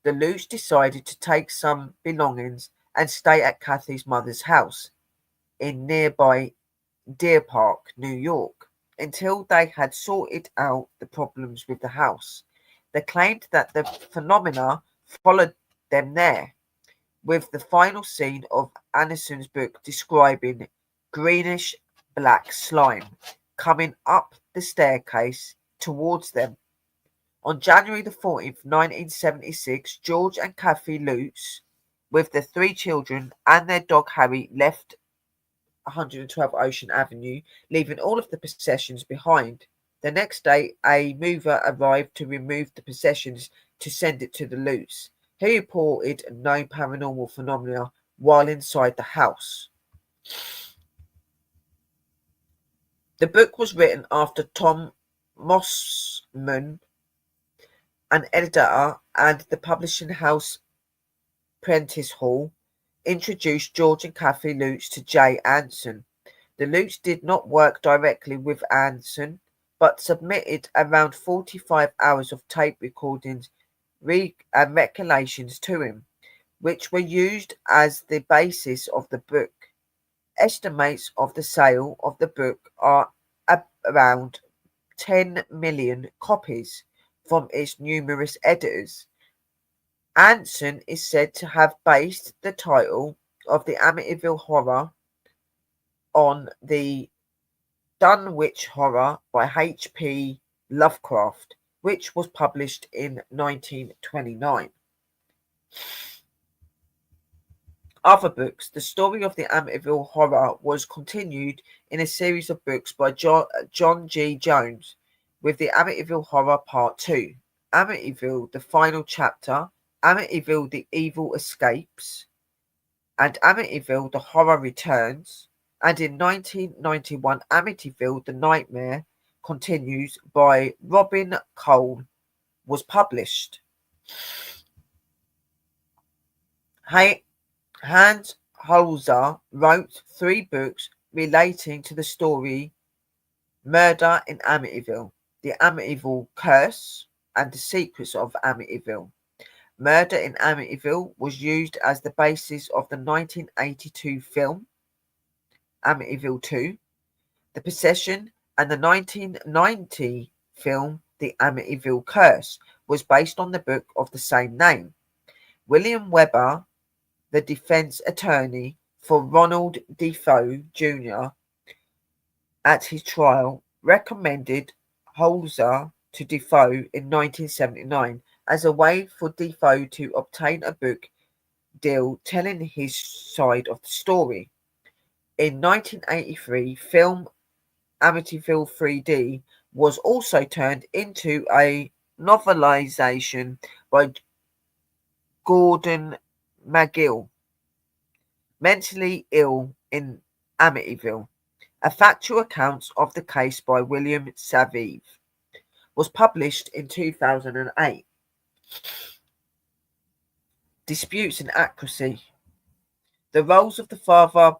the Lutz decided to take some belongings and stay at Kathy's mother's house in nearby Deer Park, New York, until they had sorted out the problems with the house. They claimed that the phenomena followed them there, with the final scene of Anderson's book describing greenish black slime coming up the staircase towards them. On January the 14th, 1976, George and Kathy Lutz, with the three children and their dog Harry, left 112 Ocean Avenue, leaving all of the possessions behind. The next day, a mover arrived to remove the possessions to send it to the Lutz. He reported no paranormal phenomena while inside the house. The book was written after Tom Mossman, an editor, and the publishing house Prentice Hall introduced George and Kathy Lutz to J. Anson. The Lutz did not work directly with Anson, but submitted around 45 hours of tape recordings and recollections to him, which were used as the basis of the book. Estimates of the sale of the book are around 10 million copies from its numerous editors. Anson is said to have based the title of the Amityville Horror on the Dunwich Horror by H.P. Lovecraft, which was published in 1929. Other books. The story of the Amityville Horror was continued in a series of books by John G. Jones, with the Amityville Horror Part 2, Amityville The Final Chapter, Amityville The Evil Escapes, and Amityville The Horror Returns, and in 1991 Amityville The Nightmare Continues by Robin Cole was published. Hans Holzer wrote 3 books relating to the story Murder in Amityville, The Amityville Curse, and The Secrets of Amityville. Murder in Amityville was used as the basis of the 1982 film Amityville 2, The Possession, and the 1990 film The Amityville Curse was based on the book of the same name. William Weber, the defense attorney for Ronald Defoe Jr. at his trial, recommended Holzer to Defoe in 1979 as a way for Defoe to obtain a book deal telling his side of the story. In 1983, film Amityville 3D was also turned into a novelization by Gordon McGill, Mentally Ill in Amityville. A factual account of the case by William Savive was published in 2008. Disputes and accuracy. The roles of the Father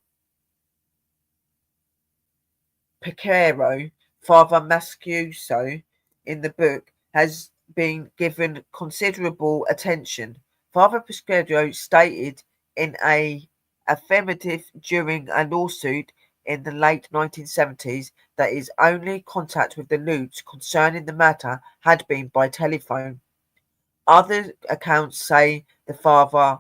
Pescaro, Father Mascuso in the book has been given considerable attention. Father Pescaro stated in an affirmative during a lawsuit in the late 1970s that his only contact with the Lutz concerning the matter had been by telephone. Other accounts say the father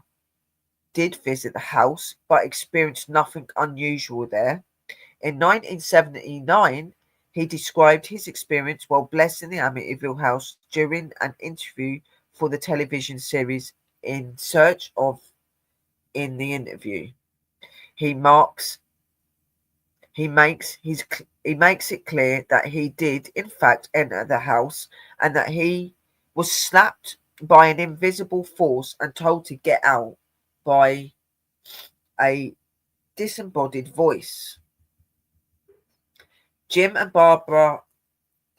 did visit the house but experienced nothing unusual there. In 1979, he described his experience while blessing the Amityville house during an interview for the television series In Search of. In the interview, he marks he makes it clear that he did in fact enter the house and that he was slapped by an invisible force and told to get out by a disembodied voice. Jim and Barbara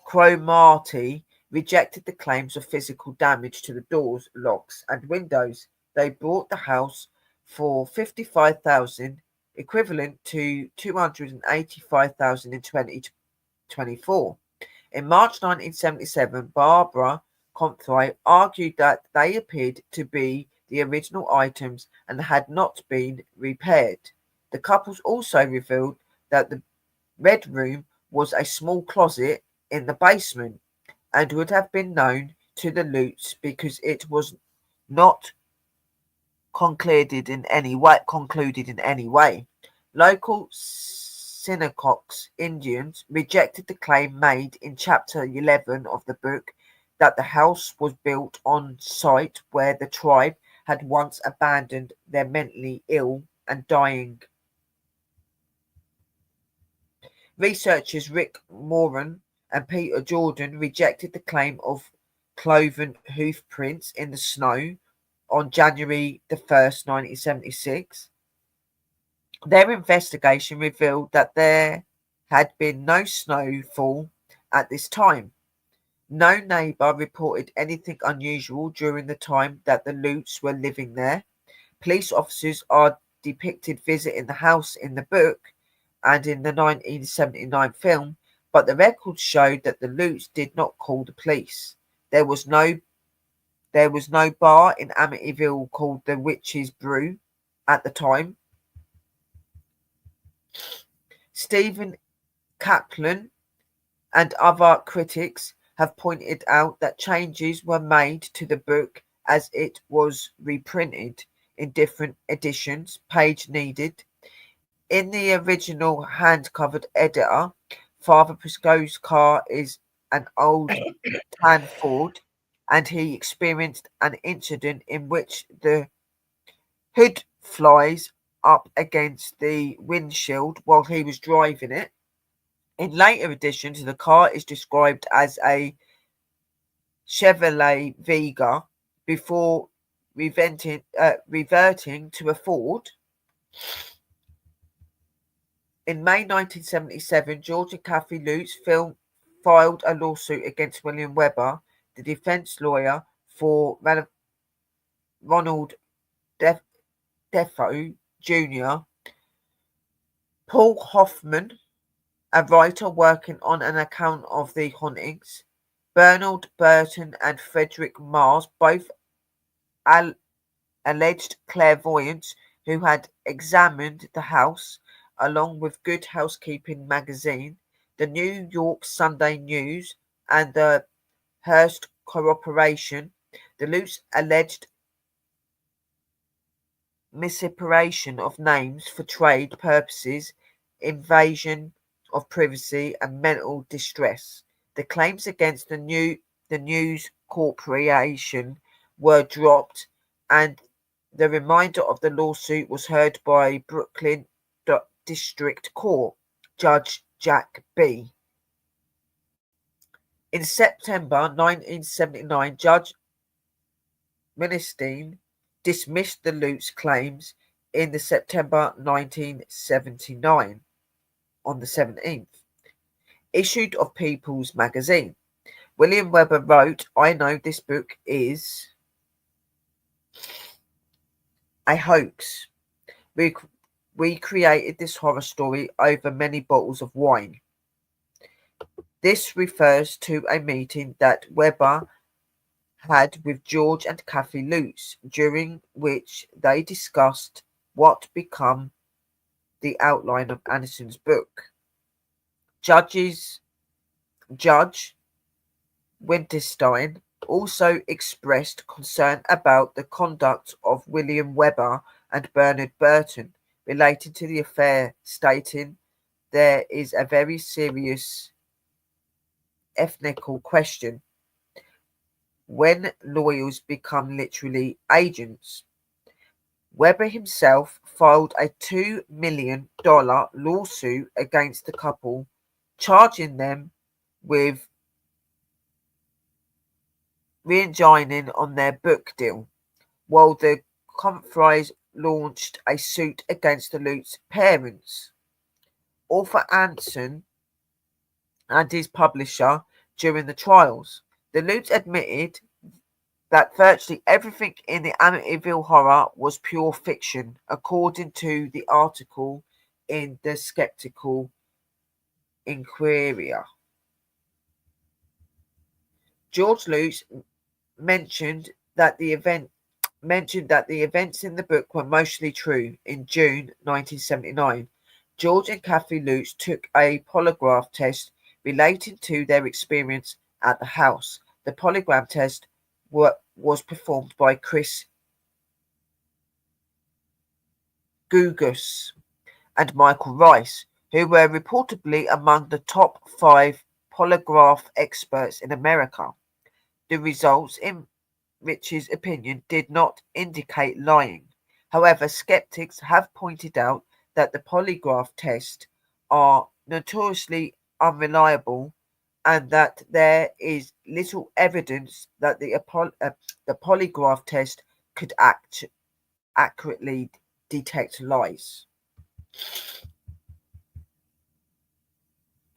Cromartie rejected the claims of physical damage to the doors, locks, and windows. They bought the house for 55,000, equivalent to 285,000 in 2024. In March 1977, Barbara Comfrey argued that they appeared to be the original items and had not been repaired. The couples also revealed that the Red Room was a small closet in the basement and would have been known to the Lutz because it was not concluded in any way. Local Shinnecock Indians rejected the claim made in chapter 11 of the book that the house was built on site where the tribe had once abandoned their mentally ill and dying. Researchers Rick Moran and Peter Jordan rejected the claim of cloven hoof prints in the snow on January the 1st, 1976. Their investigation revealed that there had been no snowfall at this time. No neighbor reported anything unusual during the time that the Lutz were living there. Police officers are depicted visiting the house in the book and in the 1979 film, but the records showed that the Lutz did not call the police. There was no bar in Amityville called the Witch's Brew at the time. Stephen Kaplan and other critics have pointed out that changes were made to the book as it was reprinted in different editions, page needed. In the original hand-covered editor, Father Prisco's car is an old tan Ford, and he experienced an incident in which the hood flies up against the windshield while he was driving it. In later editions, the car is described as a Chevrolet Vega before reverting to a Ford. In May 1977, George and Kathy Lutz filed a lawsuit against William Weber, the defense lawyer for Ronald Defoe Jr., Paul Hoffman, a writer working on an account of the hauntings, Bernard Burton and Frederick Mars, both alleged clairvoyants who had examined the house, along with Good Housekeeping magazine, the New York Sunday News, and the Hearst Corporation. The Lutz alleged misappropriation of names for trade purposes, invasion of privacy, and mental distress. The claims against the News Corporation were dropped, and the remainder of the lawsuit was heard by Brooklyn District Court Judge Jack B. In September 1979, Judge Milstein dismissed the Lutz claims in the September 1979 on the 17th issue of People's Magazine. William Weber wrote, "I know this book is a hoax. We created this horror story over many bottles of wine." This refers to a meeting that Weber had with George and Kathy Lutz, during which they discussed what become the outline of Anderson's book. Judge Winterstein also expressed concern about the conduct of William Webber and Bernard Burton relating to the affair, stating there is a very serious ethical question when lawyers become literally agents. Webber himself filed a $2 million lawsuit against the couple, charging them with re-engineering on their book deal, while the conferees launched a suit against the Lutz parents. Author Anson and his publisher during the trials. The Lutz admitted that virtually everything in the Amityville Horror was pure fiction, according to the article in the Skeptical Inquirer. George Lutz mentioned that the event mentioned that the events in the book were mostly true. In June 1979, George and Kathy Lutz took a polygraph test relating to their experience at the house. The polygraph test was performed by Chris Gugus and Michael Rice, who were reportedly among the top 5 polygraph experts in America. The results, in Rich's opinion, did not indicate lying. However, skeptics have pointed out that the polygraph tests are notoriously unreliable and that there is little evidence that the polygraph test could accurately detect lies.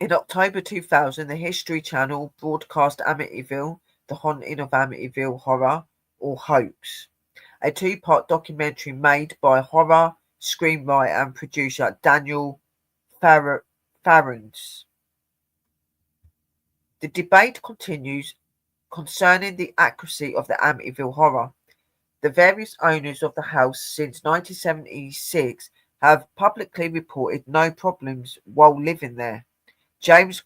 In October 2000, the History Channel broadcast Amityville, The Haunting of Amityville Horror, or Hoax, a two-part documentary made by horror screenwriter and producer Daniel Farrands. The debate continues concerning the accuracy of the Amityville Horror. The various owners of the house since 1976 have publicly reported no problems while living there. James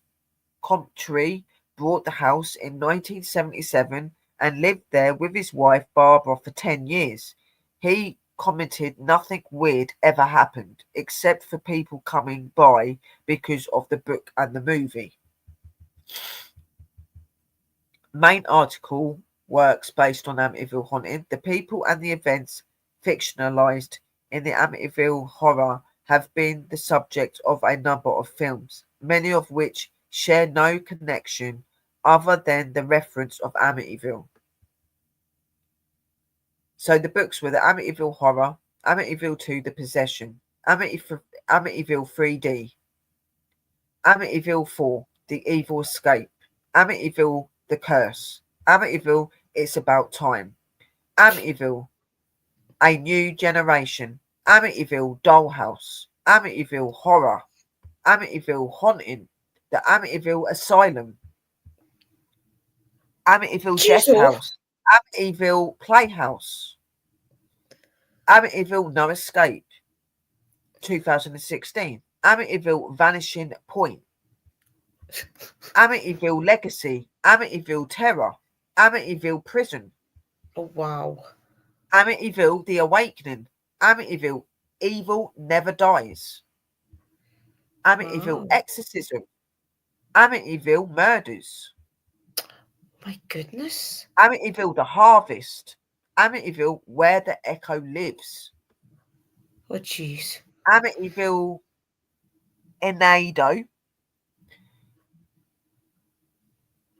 Comptree bought the house in 1977 and lived there with his wife Barbara for 10 years. He commented nothing weird ever happened, except for people coming by because of the book and the movie. Main article works based on Amityville Haunting. The people and the events fictionalized in the Amityville Horror have been the subject of a number of films, many of which share no connection other than the reference of Amityville. So the books were the Amityville Horror, Amityville 2, The Possession, Amityville 3D, Amityville 4, The Evil Escape, Amityville, The Curse, Amityville, It's About Time, Amityville, A New Generation, Amityville Dollhouse, Amityville Horror, Amityville Haunting, The Amityville Asylum, Amityville Jeez, Death oh, House, Amityville Playhouse, Amityville No Escape, 2016, Amityville Vanishing Point, Amityville Legacy, Amityville Terror, Amityville Prison, oh wow. Amityville The Awakening, Amityville Evil Never Dies, Amityville Wow. Exorcism, Amityville Murders, My goodness. Amityville The Harvest, Amityville Where the Echo Lives, Oh jeez. Amityville Enado,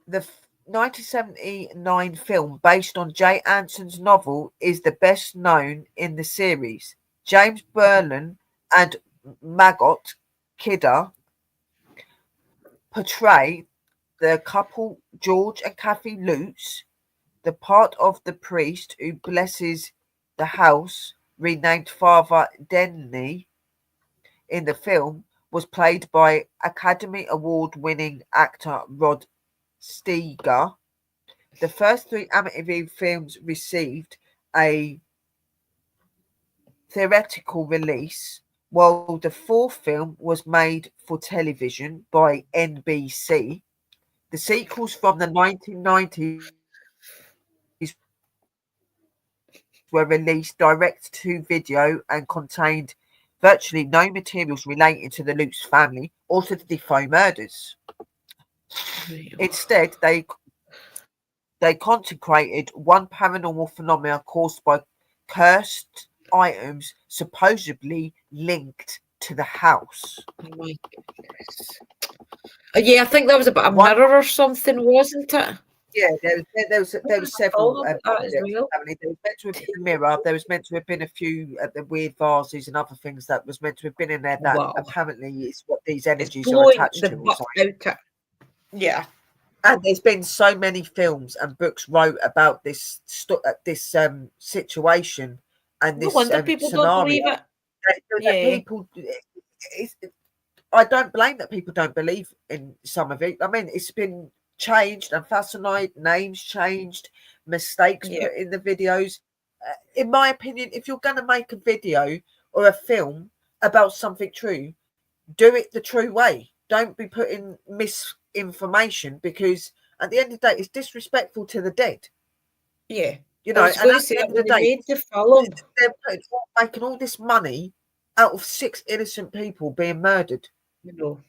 the 1979 film based on Jay Anson's novel is the best known in the series. James Berlin and Margot Kidder portray the couple George and Kathy Lutz. The part of the priest who blesses the house, renamed Father Denny in the film, was played by Academy Award winning actor Rod Steiger. The first 3 Amityville films received a theatrical release, while the 4th film was made for television by NBC. The sequels from the 1990s were released direct to video and contained virtually no materials relating to the Lutz family or to the Defoe murders. Right. Instead, they concentrated one paranormal phenomena caused by cursed items supposedly linked to the house. Oh my goodness. Yeah, I think that was about a One, mirror or something, wasn't it? yeah, there was several About that as objects. well. Apparently, there was meant to have been a mirror. There was meant to have been a few the weird vases and other things that was meant to have been in there. That Wow. apparently is what these It's energies are blowing attached the to, or butt something. out it. Yeah. And there's been so many films and books wrote about this situation and No this wonder people don't scenario. believe it. That Yeah. people, I don't blame that people don't believe in some of it. I mean, it's been changed and fascinated, names changed, mistakes Yeah. put in the videos. In my opinion, if you're going to make a video or a film about something true, do it the true way. Don't be putting misinformation, because at the end of the day, it's disrespectful to the dead. Yeah. You I know, was and going to at say the that end when of the they day, made the film, they're making all this money out of 6 innocent people being murdered. you know,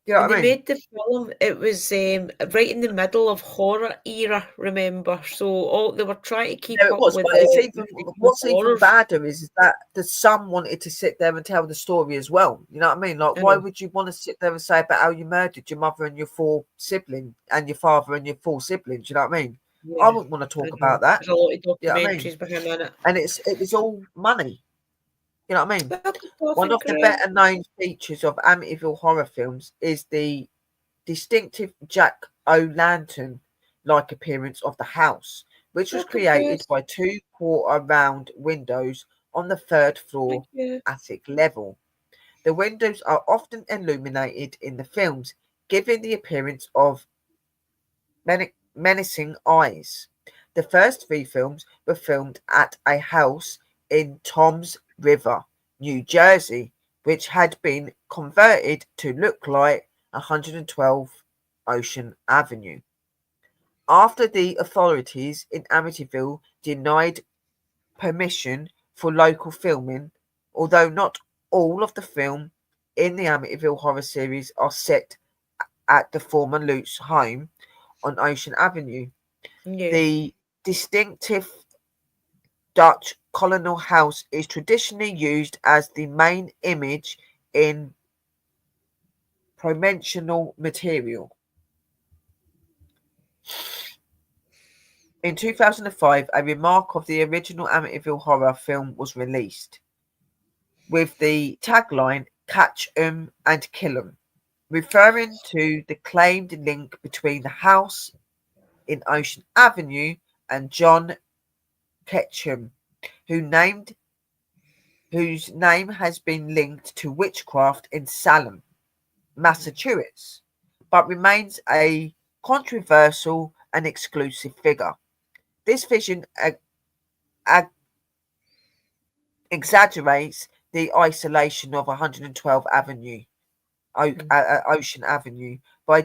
You know when what they I mean? made the film, it was right in the middle of horror era, remember? So all they were trying to No, keep it up was, with but it's the even new what's even horrors. badder is that the son wanted to sit there and tell the story as well. You know what I mean? Like, I why know. would you want to sit there and say about how you murdered your mother and your 4 siblings and your father and your 4 siblings? You know what I mean? I Yeah, wouldn't want to I talk know. about that. There's a lot of You know what I mean? documentaries behind it. And it was all money. You know what I mean? Welcome, Toff One and of the Graham. better known features of Amityville horror films is the distinctive Jack O' Lantern like appearance of the house, which was Welcome, created Chris. by 2 quarter round windows on the 3rd Thank floor you. attic level. The windows are often illuminated in the films, giving the appearance of menacing eyes. The first 3 films were filmed at a house in Toms River, New Jersey, which had been converted to look like 112 Ocean Avenue. After the authorities in Amityville denied permission for local filming, although not all of the film in the Amityville horror series are set at the former Lutz home on Ocean Avenue. Yeah. The distinctive Dutch colonial house is traditionally used as the main image in promotional material. In 2005, a remark of the original Amityville horror film was released with the tagline "Catch 'em and kill 'em," referring to the claimed link between the house in Ocean Avenue and John Ketchum, whose name has been linked to witchcraft in Salem, Massachusetts, but remains a controversial and exclusive figure. This vision exaggerates the isolation of 112 Avenue, Ocean Avenue, by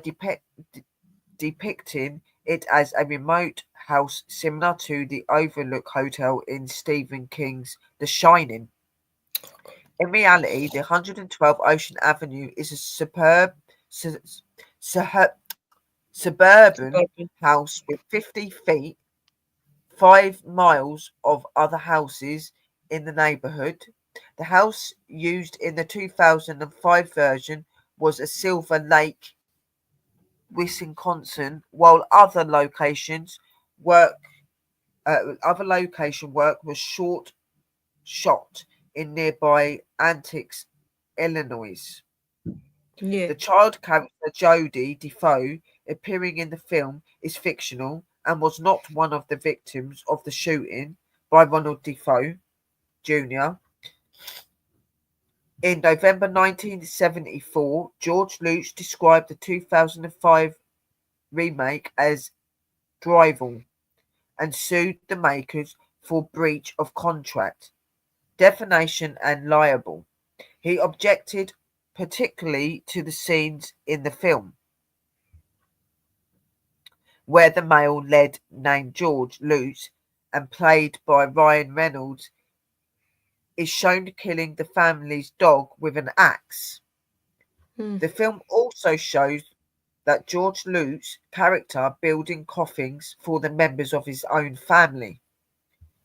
depicting it as a remote house similar to the Overlook Hotel in Stephen King's The Shining. In reality, the 112 Ocean Avenue is a su- su- suburban Suburban. house with 50 feet, 5 miles of other houses in the neighborhood. The house used in the 2005 version was a Silver Lake, Wisconsin, while work other location work was shot in nearby Antiques, Illinois. Yeah. The child character Jodie Defoe appearing in the film is fictional and was not one of the victims of the shooting by Ronald Defoe Jr. In November 1974, George Lutz described the 2005 remake as drivel and sued the makers for breach of contract, defamation, and libel. He objected particularly to the scenes in the film where the male lead named George Lutz and played by Ryan Reynolds, is shown killing the family's dog with an axe. Mm. The film also shows that George Lutz's character building coffins for the members of his own family.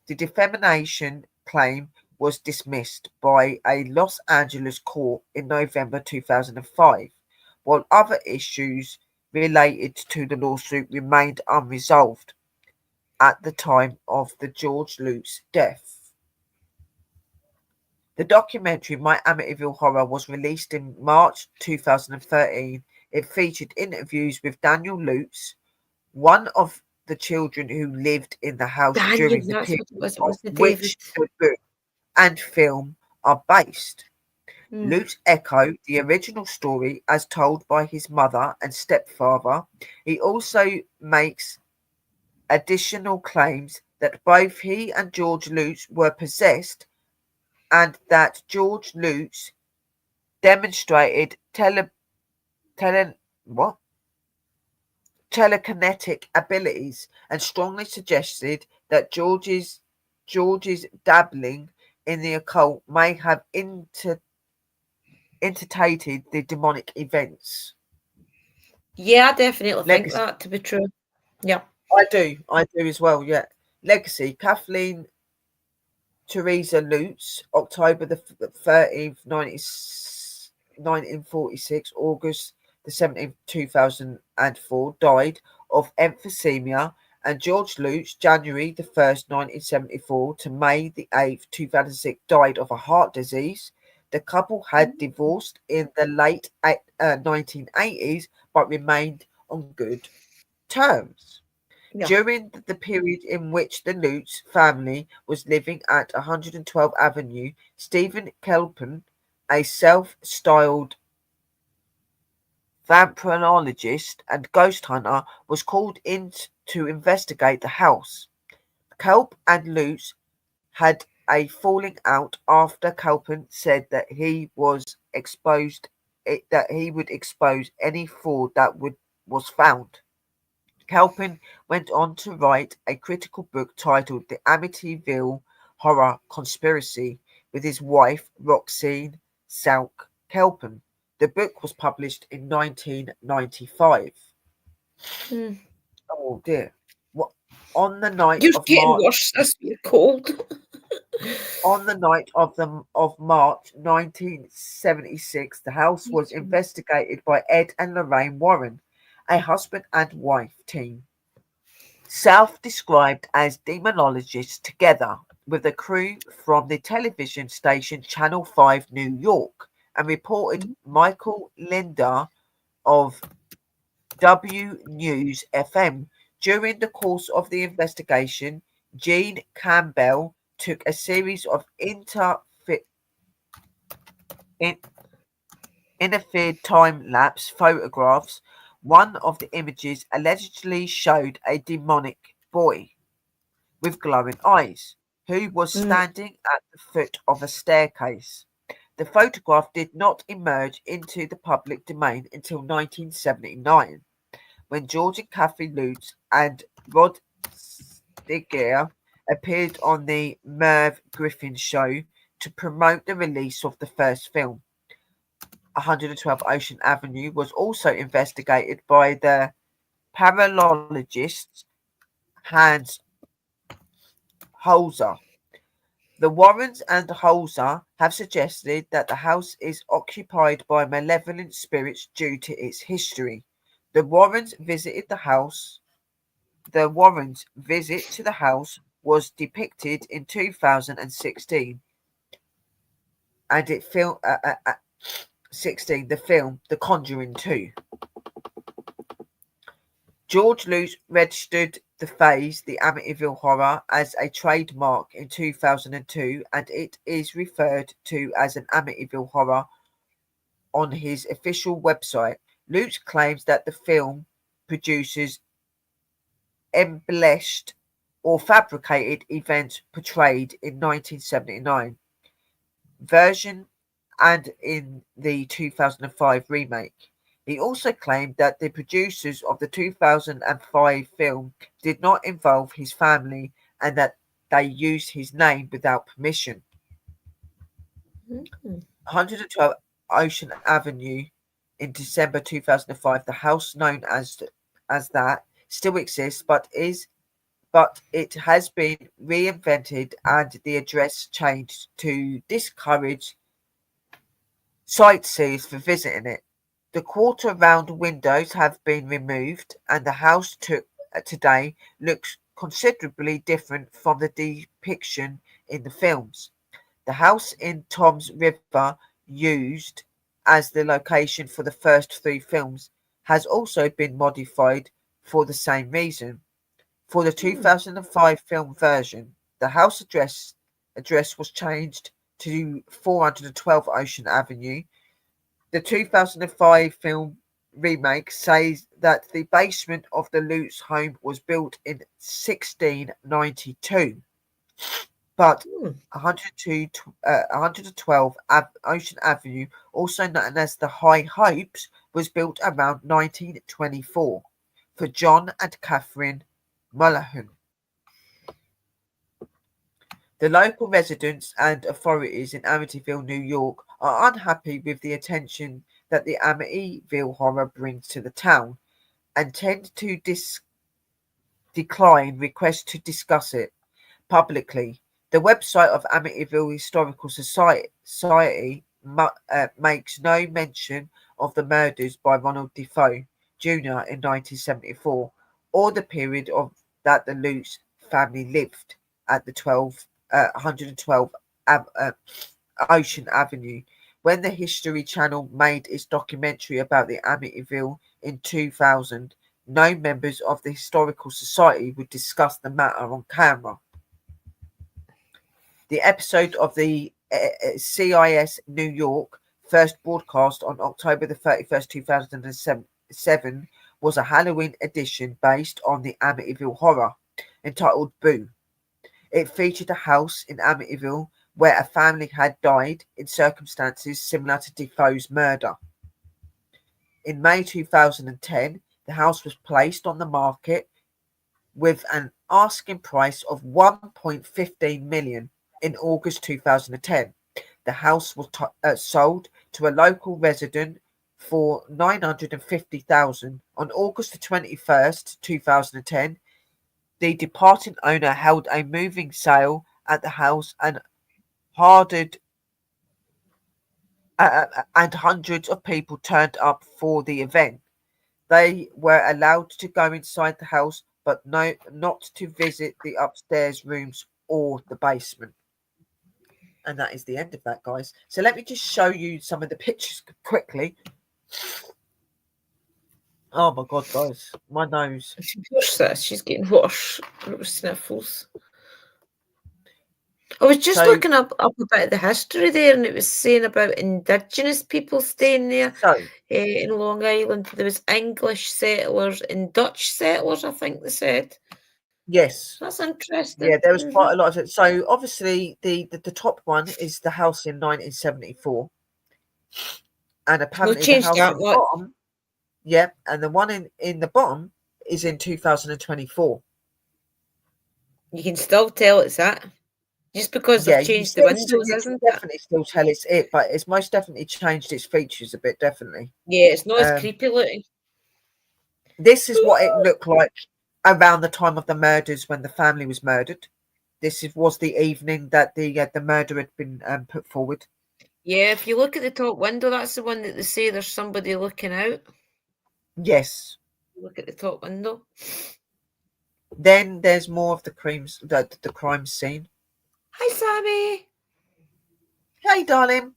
The defamation claim was dismissed by a Los Angeles court in November 2005, while other issues related to the lawsuit remained unresolved at the time of the George Lutz death. The documentary My Amityville Horror was released in March 2013. It featured interviews with Daniel Lutz, one of the children who lived in the house Daniel, during the that's period what it was. It of was the David. which the book and film are based. Mm. Lutz echoed the original story as told by his mother and stepfather. He also makes additional claims that both he and George Lutz were possessed and that George Lutz demonstrated tele, what? telekinetic abilities and strongly suggested that George's dabbling in the occult may have entertained the demonic events. Yeah, I definitely think Legacy. that to be true. Yeah. I do as well, yeah. Legacy. Kathleen Teresa Lutz, October the 13th, 1946, August the 17th, 2004, died of emphysema, and George Lutz, January the 1st, 1974 to May the 8th, 2006, died of a heart disease. The couple had divorced in the late 1980s but remained on good terms. Yeah. During the period in which the Lutz family was living at 112 Avenue, Stephen Kelpen, a self-styled vampirologist and ghost hunter, was called in to investigate the house. Kelp and Lutz had a falling out after Kelpen said that he would expose any fraud that was found. Kelpin went on to write a critical book titled The Amityville Horror Conspiracy with his wife Roxane Salk Kelpin. The book was published in 1995. Mm. Oh dear. What on the night You're of getting March worse as we're cold. on the night of March 1976, the house was investigated by Ed and Lorraine Warren, a husband and wife team. Self-described as demonologists together with a crew from the television station Channel 5 New York, and reported Michael Linder of W News FM. During the course of the investigation, Gene Campbell took a series of in- interfered time-lapse photographs. One of the images allegedly showed a demonic boy with glowing eyes, who was Mm. standing at the foot of a staircase. The photograph did not emerge into the public domain until 1979, when George and Kathy Lutz and Rod Steiger appeared on the Merv Griffin show to promote the release of the first film. 112 Ocean Avenue was also investigated by the paralogist Hans Holzer. The Warrens and Holzer have suggested that the house is occupied by malevolent spirits due to its history. The Warrens visited the house. The Warrens' visit to the house was depicted in 2016, and it film 16 the film The Conjuring 2. George Lutz registered the phase The Amityville Horror as a trademark in 2002, and it is referred to as an Amityville Horror on his official website. Lutz claims that the film produces embellished or fabricated events portrayed in 1979 version and in the 2005 remake. He also claimed that the producers of the 2005 film did not involve his family and that they used his name without permission. Mm. 112 Ocean Avenue in December 2005. The house known as that still exists, but it has been reinvented and the address changed to discourage sightseers for visiting it. The quarter round windows have been removed, and the house today looks considerably different from the depiction in the films. The house in Tom's River, used as the location for the first three films, has also been modified for the same reason. For the Mm. 2005 film version, the house address was changed to 412 Ocean Avenue. The 2005 film remake says that the basement of the Lutz home was built in 1692, but Mm. 112 Ocean Avenue, also known as the High Hopes, was built around 1924 for John and Catherine Mullahan. The local residents and authorities in Amityville, New York, are unhappy with the attention that the Amityville horror brings to the town and tend to decline requests to discuss it publicly. The website of Amityville Historical Society makes no mention of the murders by Ronald Defoe Jr. in 1974 or the period of that the Lutz family lived at the 112 Ocean Avenue. When the History Channel made its documentary about the Amityville in 2000, no members of the Historical Society would discuss the matter on camera. The episode of the CIS New York, first broadcast on October the 31st, 2007, was a Halloween edition based on the Amityville horror, entitled Boo. It featured a house in Amityville where a family had died in circumstances similar to Defoe's murder. In May 2010, the house was placed on the market with an asking price of 1.15 million in August 2010. The house was sold to a local resident for 950,000 on August the 21st, 2010. The departing owner held a moving sale at the house harded and hundreds of people turned up for the event. They were allowed to go inside the house, but not to visit the upstairs rooms or the basement. And that is the end of that, guys. So let me just show you some of the pictures quickly. Oh my god, guys, my nose. What's this? She's getting worse. Sniffles. I was just So, looking up a bit of the history there, and it was saying about Indigenous people staying there so in Long Island. There was English settlers and Dutch settlers, I think they said. yes, That's interesting. yeah, there was quite a lot of it. So obviously, the top one is the house in 1974, and No apparently the changed house that in the much. bottom, yeah, and the one in the bottom is in 2024. You can still tell it's that. Just because Yeah, they've changed the windows, you can isn't it? definitely still tell it's it, but it's most definitely changed its features a bit, definitely. Yeah, it's not as Um, creepy looking. this is what it looked like around the time of the murders when the family was murdered. Was the evening that the murder had been put forward. Yeah, if you look at the top window, that's the one that they say there's somebody looking out. Yes. Look at the top window. Then there's more of the crime scene. Hi, Sammy. Hey, darling.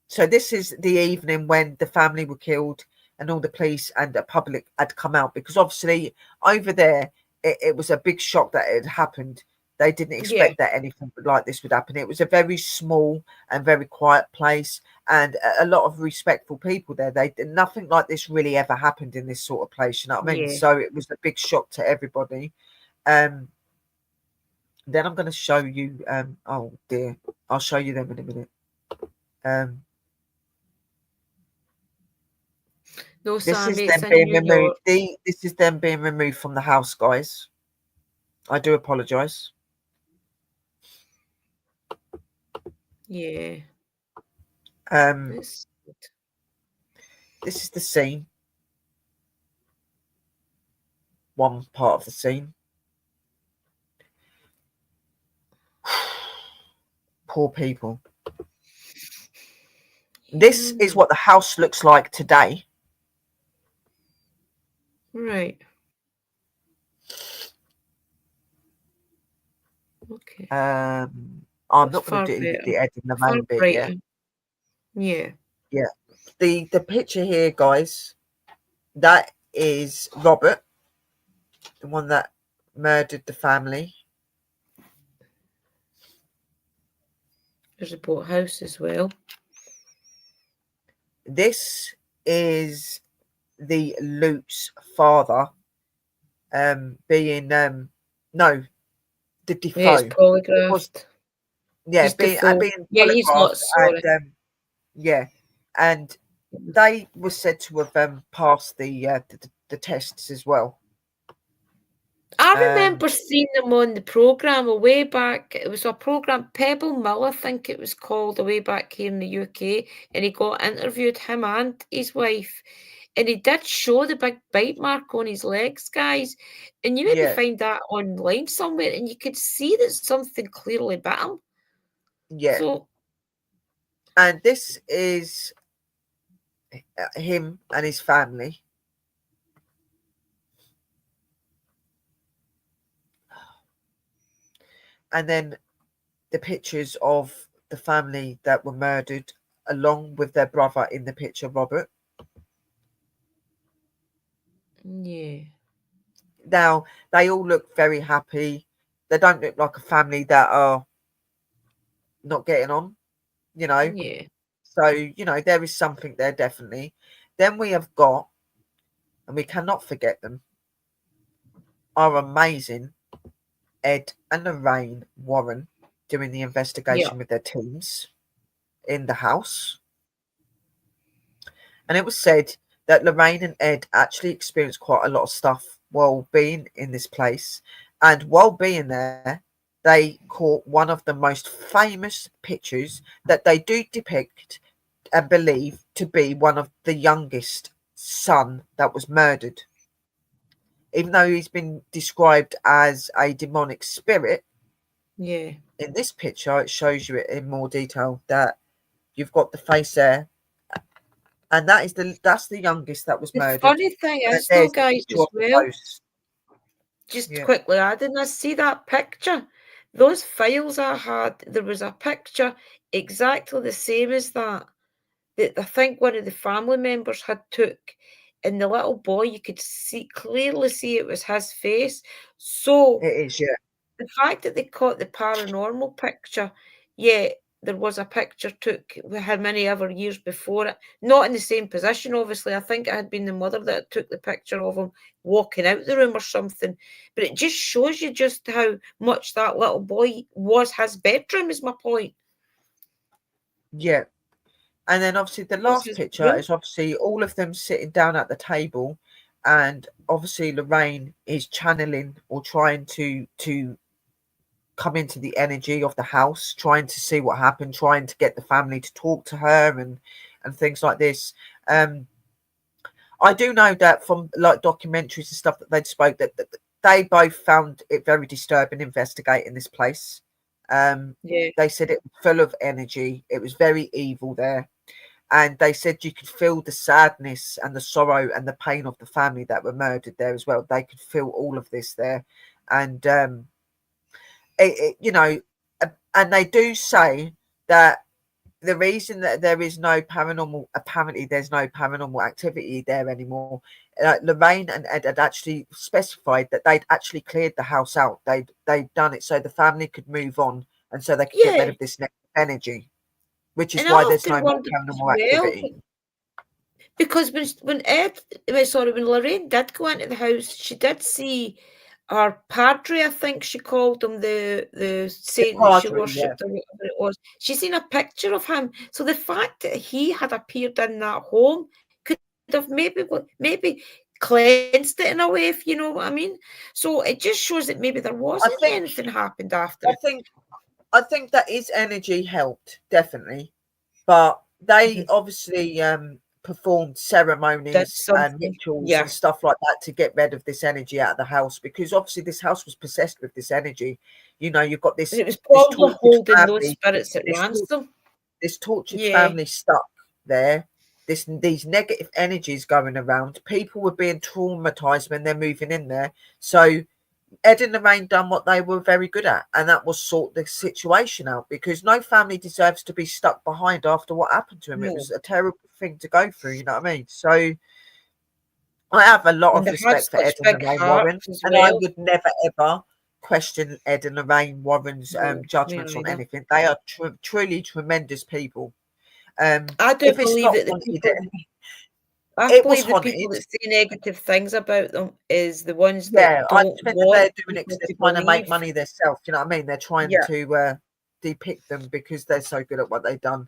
So this is the evening when the family were killed and all the police and the public had come out because obviously over there it was a big shock that it had happened. They didn't Yeah, expect that anything like this would happen. It was a very small and very quiet place and a lot of respectful people there. Nothing like this really ever happened in this sort of place, you know what I mean? yeah. So it was a big shock to everybody. Um then I'm gonna show you oh dear, I'll show you them in a minute. Um No, This is Sammy, it's them in being New removed. York. This is them being removed from the house, guys. I do apologise. Yeah. Um, It's good. this is the scene. One part of the scene. Poor people. This is Yeah. what the house looks like today. Right. Okay. I'm That's not going far to do better. the Ed and Far Lorraine bit yet. brighter. Yeah. Yeah. The picture here, guys, that is Robert, the one that murdered the family. There's a boathouse as well. This is the Lutz father, being no, the Yeah, it's Defoe. It was, polygraphed. yeah, He's Defoe. being Yeah, he's polygraphed, Lutz, and sorry. yeah, and they were said to have passed the tests as well. I Um, remember seeing them on the programme a way back. It was a programme, Pebble Mill, I think it was called, a way back here in the UK. And he got interviewed, him and his wife. And he did show the big bite mark on his legs, guys. And you maybe yeah, find that online somewhere, and you could see that something clearly bit him. yeah, So, and this is him and his family. And then the pictures of the family that were murdered, along with their brother in the picture, Robert. yeah, Now, they all look very happy. They don't look like a family that are not getting on, you know. yeah, So, there is something there, definitely. Then we have got, and we cannot forget them, our amazing Ed and Lorraine Warren doing the yeah, investigation with their teams in the house. And it was said that Lorraine and Ed actually experienced quite a lot of stuff while being in this place. And while being there, they caught one of the most famous pictures that they do depict and believe to be one of the youngest son that was murdered. Even though he's been described as a demonic spirit, yeah. in this picture it shows you it in more detail that you've got the face there, and that's the youngest that was The murdered. funny thing And is, though, there's the guys, picture as of the well, ghost. just Yeah, quickly adding, I see that picture. Those files I had, there was a picture exactly the same as that I think one of the family members had took, and the little boy, you could clearly see it was his face. So it is. Yeah, the fact that they caught the paranormal picture, yeah, there was a picture took how many ever years before it, not in the same position, obviously. I think it had been the mother that took the picture of him walking out the room or something. But it just shows you just how much that little boy was his bedroom, is my point. yeah. And then obviously the Was last his picture room. is obviously all of them sitting down at the table, and obviously Lorraine is channeling or trying to come into the energy of the house, trying to see what happened, trying to get the family to talk to her and things like this. I do know that from like documentaries and stuff that they'd spoke that they both found it very disturbing investigating this place. Yeah, They said it was full of energy. It was very evil there, and they said you could feel the sadness and the sorrow and the pain of the family that were murdered there as well. They could feel all of this there, and and they do say that the reason that there is no paranormal, apparently there's no paranormal activity there anymore. Lorraine and Ed had actually specified that they'd actually cleared the house out. They'd done it so the family could move on and so they could get rid yeah. of this negative energy, which is And I why there's often no more wondered as paranormal well, activity. because when Lorraine did go into the house, she did see our padre, I think she called him, the The saint that she Padre, yeah, worshipped or whatever it was. She seen a picture of him. So the fact that he had appeared in that home could have maybe cleansed it in a way, if you know what I mean. So it just shows that maybe there I wasn't think anything happened after I it. think I think that his energy helped, definitely. But they Mhm. obviously performed Did ceremonies and something. rituals and Yeah. stuff like that to get rid of this energy out of the house, because obviously this house was possessed with this energy. You know, you've got It was this probably tortured holding those family, spirits at this ransom. this tortured Yeah. family stuck there. These negative energies going around. People were being traumatized when they're moving in there. So Ed and Lorraine done what they were very good at, and that was sort the situation out, because no family deserves to be stuck behind after what happened to him. It No. was a terrible thing to go through, you know what I mean? So I have a lot And of they had respect for Ed such and big Lorraine Warren, hearts as and I well. would never ever question Ed and Lorraine Warren's No, me judgments on neither. anything. They are truly tremendous people. I do If it's believe not that the haunted, people I it was believe the people haunted. that say negative things about them is the ones that Yeah, I don't think that they're want doing it because people to they're trying to make believe. money themselves. You know what I mean? They're trying Yeah. to depict them because they're so good at what they've done.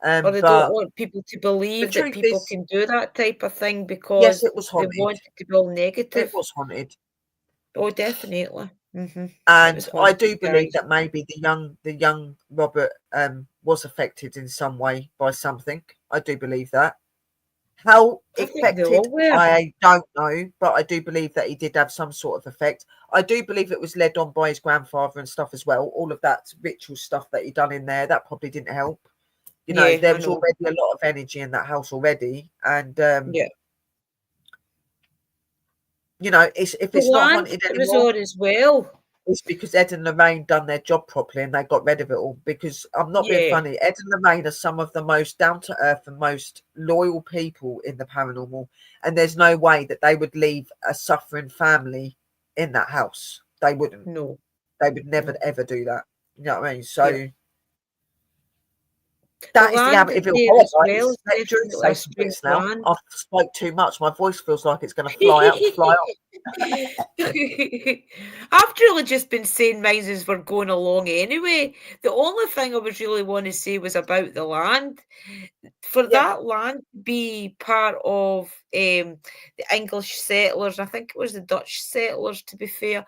Or they don't But want people to the believe that truth people is, can do that type of thing yes, because it was they haunted. want it to be all It negative. was haunted, Oh, definitely. It was and I haunted, do believe guys. that maybe the young Robert was affected in some way by something. I do believe that. How I think they affected, all were. I don't know, but I do believe that he did have some sort of effect. I do believe it was led on by his grandfather and stuff as well. All of that ritual stuff that he done in there, that probably didn't help. You know, Yeah, there I was know. already a lot of energy in that house already, and Yeah. you know, if The it's not land haunted was anymore, on as well. it's because Ed and Lorraine done their job properly and they got rid of it all. Because I'm not being Yeah. funny, Ed and Lorraine are some of the most down to earth and most loyal people in the paranormal, and there's no way that they would leave a suffering family in that house. They wouldn't. No, They would never no. ever do that. You know what I mean? Yeah. So The that is the land Amityville there Horror, as well guys. is Let Drew definitely say a some strange bits now. land. I've spoke too much. My voice feels like it's going to fly out, fly off. I've really just been saying mine as we're going along anyway. The only thing I was really want to say was about the land. For Yeah, that land to be part of the English settlers, I think it was the Dutch settlers, to be fair.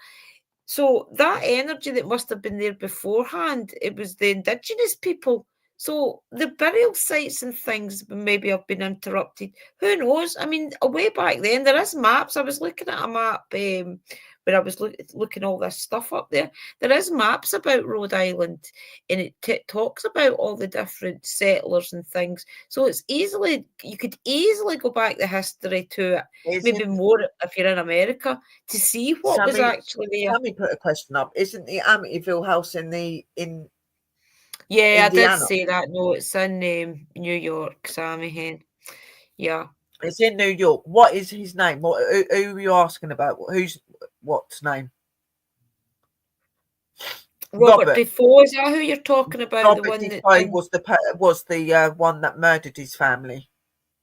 So that energy that must have been there beforehand, it was the indigenous people. So the burial sites and things maybe have been interrupted. Who knows? I mean, way back then, there is maps. I was looking at a map when I was looking all this stuff up there. There is maps about Rhode Island, and it talks about all the different settlers and things. So it's easily you could easily go back the history to it. Maybe isn't more if you're in America to see what was Sammy? actually there. Sammy put a question up. Isn't the Amityville house in Yeah, I did Indiana? say that. No, it's in New York, Sammy Hen. Yeah. It's in New York. What is his name? Who are you asking about? Who's what's name? Robert Robert. Defoe, is that who you're talking about? The Robert one that Defoe and was the one that murdered his family.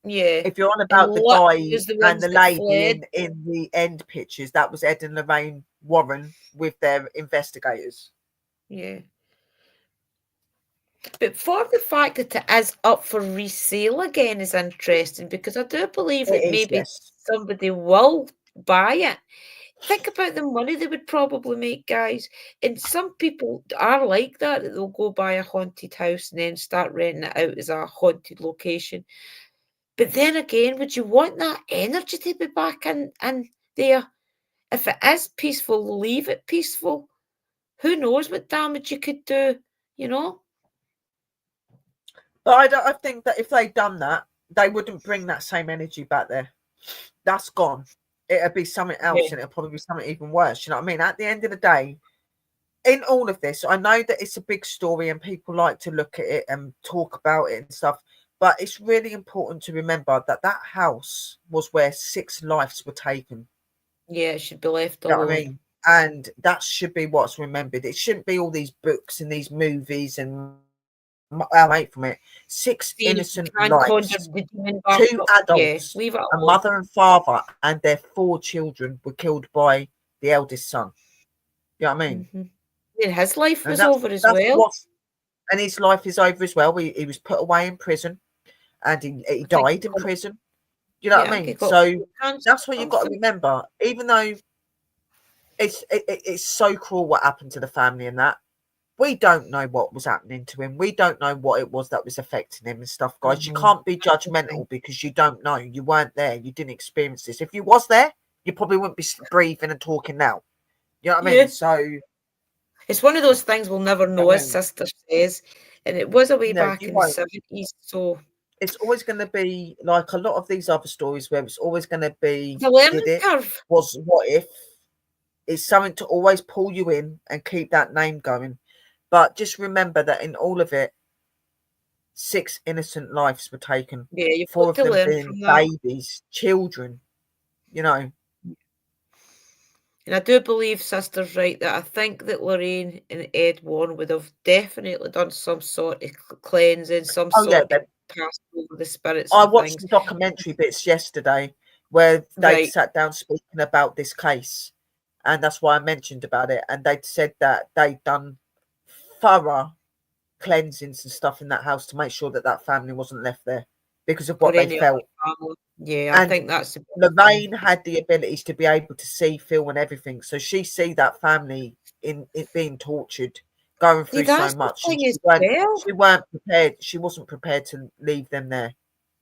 yeah. If you're on And about the Lutz guy was the and ones the that lady fled. in the end pictures, that was Ed and Lorraine Warren with their investigators. Yeah. But for the fact that it is up for resale again is interesting because I do believe It that is, maybe yes. somebody will buy it. Think about the money they would probably make, guys. And some people are like that, that they'll go buy a haunted house and then start renting it out as a haunted location. But then again, would you want that energy to be back in there? If it is peaceful, leave it peaceful. Who knows what damage you could do, you know? But I think that if they'd done that, they wouldn't bring that same energy back there. That's gone. It'd be something else, Yeah. and it'll probably be something even worse. You know what I mean? At the end of the day, in all of this, I know that it's a big story and people like to look at it and talk about it and stuff, but it's really important to remember that that house was where 6 lives were taken. Yeah, it should be left You know what I alone. mean? And that should be what's remembered. It shouldn't be all these books and these movies and away from it. 6 Seeing if you innocent can conjure lives, the demon back 2 up. Yeah, adults, leave it a alone. mother and father, and their 4 children were killed by the eldest son. You know what I mean? hmm And his life And was over as that's well. what, and his life is over as well. He was put away in prison, and he I think he died in got, prison. You know what yeah, I I think he mean? got So cancer that's or what you've got to something. remember. Even though it's so cruel what happened to the family and that, we don't know what was happening to him. We don't know what it was that was affecting him and stuff, guys. You Mhm. can't be judgmental because you don't know. You weren't there. You didn't experience this. If you was there, you probably wouldn't be breathing and talking now. You know what I mean? Yeah. So, It's one of those things we'll never know, I as mean, sister says. And it was a way no, back you in the won't. 70s. So It's always going to be like a lot of these other stories where it's always going to be, the learning did it? curve. Was what if? It's something to always pull you in and keep that name going. But just remember that in all of it, 6 innocent lives were taken. Yeah, you've 4 got of to them learn being from that. babies, children, you know. And I do believe sister's right that I think that Lorraine and Ed Warren would have definitely done some sort of cleansing, some Oh, yeah, sort of passed over the spirits I and watched things. the documentary bits yesterday where they'd Right. sat down speaking about this case. And that's why I mentioned about it. And they'd said that they'd done thorough cleansings and stuff in that house to make sure that that family wasn't left there because of Or what they any other felt. family. Yeah, I And think that's the best Lorraine thing. had the abilities to be able to see, feel, and everything. So she see that family in it being tortured, going See, through so that's the much, and thing as she well. weren't prepared. She wasn't prepared to leave them there.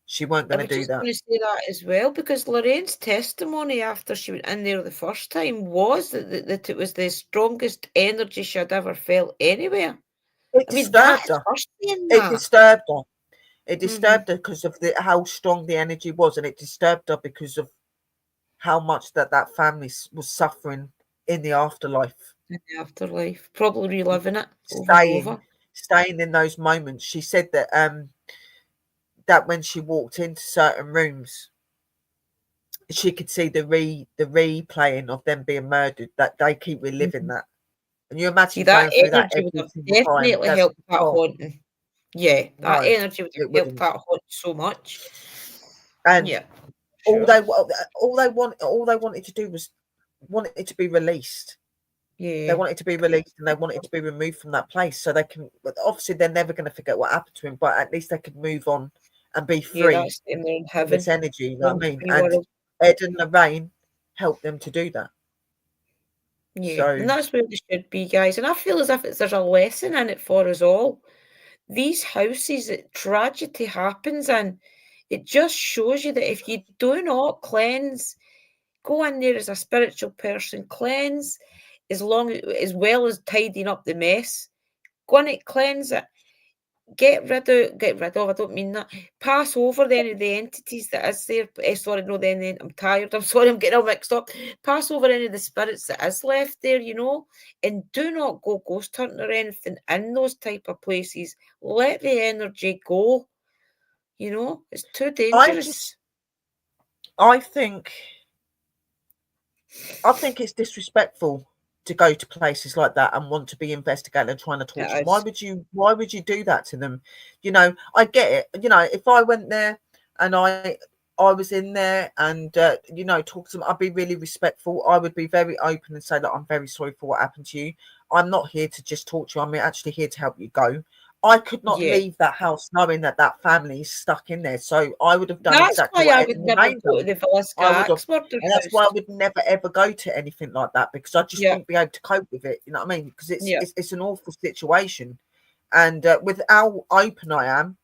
She weren't I going to was do just that. going to say that as well, because Lorraine's testimony after she went in there the first time was that it was the strongest energy she had ever felt anywhere. It I mean, that disturbed is her. her saying It that. disturbed her. It Mm-hmm. disturbed her because of how strong the energy was, and it disturbed her because of how much that family was suffering in the afterlife. In the afterlife. Probably reliving it over and Staying, over. staying in those moments. She said that when she walked into certain rooms, she could see the replaying of them being murdered. That they keep reliving Mhm. that. And you See, imagine that going through that energy would every have single time. definitely That's helped that oh haunting. Yeah, that no, energy would it have helped wouldn't. that haunt so much. And Yeah, sure. all they wanted to do was want it to be released. They Yeah. want it to be released and they want it to be removed from that place so they can. Obviously, they're never going to forget what happened to him, but at least they could move on and be Yeah, free that's them. They're in from this heaven. energy. You know They're in what I the mean? free And world. Ed and Lorraine helped them to do that. Yeah, and So that's where they should be, guys. And I feel as if there's a lesson in it for us all. These houses that tragedy happens in, it just shows you that if you do not cleanse, go in there as a spiritual person, cleanse as well as tidying up the mess. Go in it, cleanse it. Get rid of, I don't mean that. Pass over any of the entities that is there. Sorry, no, then I'm tired. I'm sorry, I'm getting all mixed up. Pass over any of the spirits that is left there, and do not go ghost hunting or anything in those type of places. Let the energy go, it's too I dangerous. just, I think, I think it's disrespectful to go to places like that and want to be investigated and trying to torture them. It is. Why would you do that to them? I get it. If I went there and I was in there and talk to them, I'd be really respectful. I would be very open and say that I'm very sorry for what happened to you. I'm not here to just torture you. I'm actually here to help you go. I could not Yeah. leave that house knowing that family is stuck in there. So I would have done That's exactly why what I Ed would and never Lorraine go to done. the Villisca I would have, Axe Murder and that's why I House. would never ever go to anything like that because I just Yeah, wouldn't be able to cope with it. You know what I mean? Because it's yeah. it's, it's an awful situation, and with how open I am,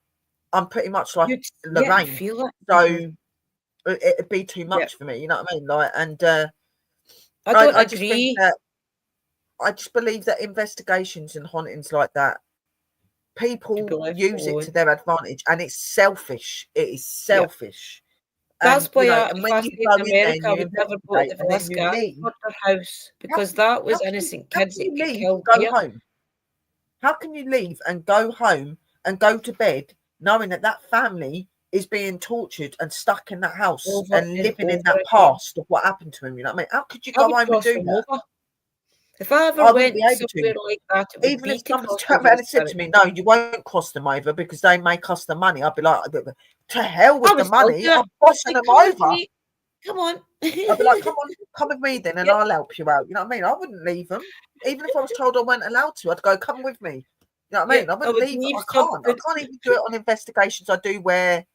I'm pretty much like You Lorraine. feel it. So it'd be too Yeah. much for me. You know what I mean? Like, and I I, don't I just think agree. that I just believe that investigations and hauntings like that, Should be people left use it to alone. their advantage, and it's selfish. It is Yeah. selfish. That's And why and if when I you stayed go in in there America, and I you would never go to investigate the and then you Villisca leave, Murder House how because can that how was can innocent how kids can that you get leave and killed go here. home? How can you leave and go home and go to bed knowing that family is being tortured and stuck in that house Over and and living in over that again. past of what happened to him? You know what I mean? How could you I go would home and cross do them that? over. If I ever I wouldn't be went able to. somewhere like that, it would Even if be to somebody cross turned over around the and said to spirit. me, "No, you won't cross them over because they make us the money," I'd be like, "To hell I with the would still money! do it. I'm bossing Like, them come with over." me. Come on. I'd be like, come with me then, and Yep. I'll help you out. You know what I mean? I wouldn't leave them, even if I was told I weren't allowed to. I'd go, come with me. You know what I mean? Yep. I I wouldn't would leave. leave I can't. I something. can't even do it on investigations I do where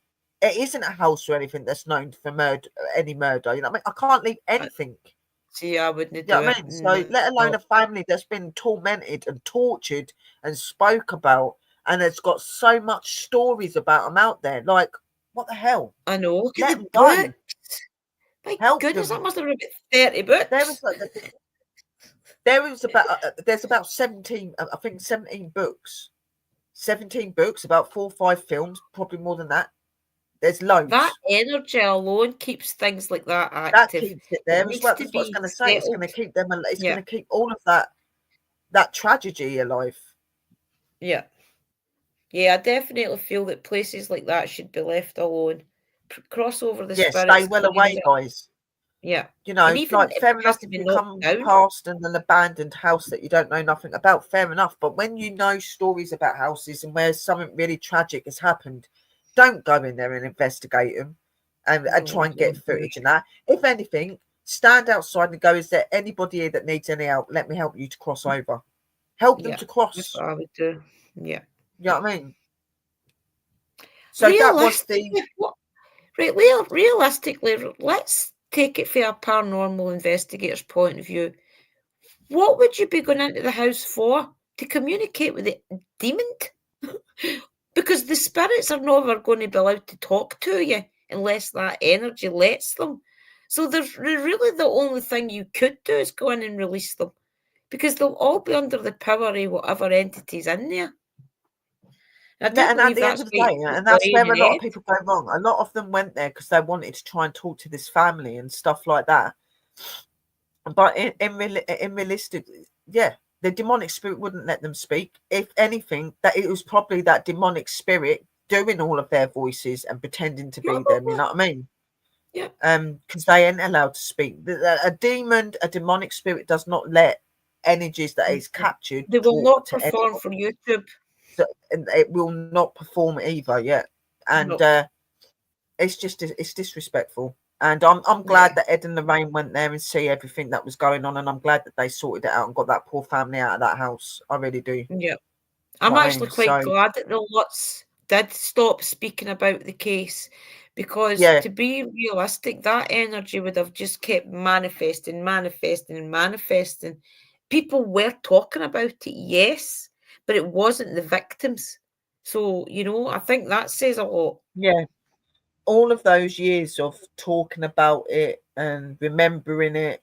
it isn't a house or anything that's known for murder, any murder. You know what I mean? I can't leave anything. See, I wouldn't You do know what it. I mean? So No. let alone a family that's been tormented and tortured and spoke about, and has got so much stories about them out there. Like, what the hell? I know. Look at Let the them go. books. My Help goodness, that them. must have been about 30 There is books. like there is about there's about 17, I think 17 books. 17 books, about 4 or 5 films, probably more than that. There's That loads. energy alone keeps things like that That active. keeps it It there as needs well. to That's what I was be going to say. It's going settled. to keep them. It's going Yeah, to keep all of that tragedy alive. yeah. Yeah, I definitely feel that places like that should be left alone. Cross over the Yeah, stay spirits, well cleanse away, it. guys. Yeah. You And know, even like if fair it has enough to if be you knocked come down, past an abandoned house that you don't know nothing about, fair enough. But when you know stories about houses and where something really tragic has happened, don't go in there and investigate them and no, try and get don't do it. footage and that. If anything, stand outside and go, is there anybody here that needs any help? Let me help you to cross over. Help them Yeah, to that's cross. what I would do. Yeah. You know what I mean? So that was the Realistically, what? Right, realistically, let's take it from a paranormal investigator's point of view. What would you be going into the house for? To communicate with the demon? Because the spirits are never going to be allowed to talk to you unless that energy lets them. So there's really the only thing you could do is go in and release them. Because they'll all be under the power of whatever entity's in there. I do and at believe the end that's of the why you day, keep and that's burying where your a lot of head. people go wrong. A lot of them went there because they wanted to try and talk to this family and stuff like that. But in realistic, yeah, the demonic spirit wouldn't let them speak. If anything, that it was probably that demonic spirit doing all of their voices and pretending to be them. You Probably. know what I mean? Yeah. Because they ain't allowed to speak. A demon, a demonic spirit, does not let energies that is captured They will talk not to perform for anybody. YouTube. So, and it will not perform either. Yeah, and No. it's disrespectful. And I'm Yeah. glad that Ed and Lorraine went there and see everything that was going on, and I'm glad that they sorted it out and got that poor family out of that house. I really do. You Yeah. know I'm what I actually mean? quite So glad that the Lutz did stop speaking about the case because, yeah, to be realistic, that energy would have just kept manifesting, manifesting, and manifesting. People were talking about it, yes, but it wasn't the victims. So, I think that says a lot. yeah. All of those years of talking about it and remembering it,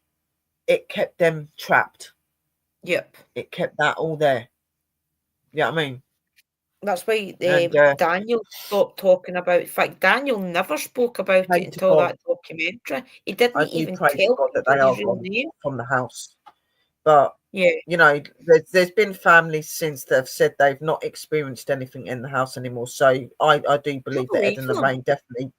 it kept them trapped. Yep. It kept that all there. You know what I mean? That's why And Daniel stopped talking about. In fact, Daniel never spoke about it pray to until God, that documentary. He didn't I do even pray to tell God that people they are his real gone name. from the house. But Yeah, you know, there's been families since that have said they've not experienced anything in the house anymore. So I do I believe that Ed believe and them. Lorraine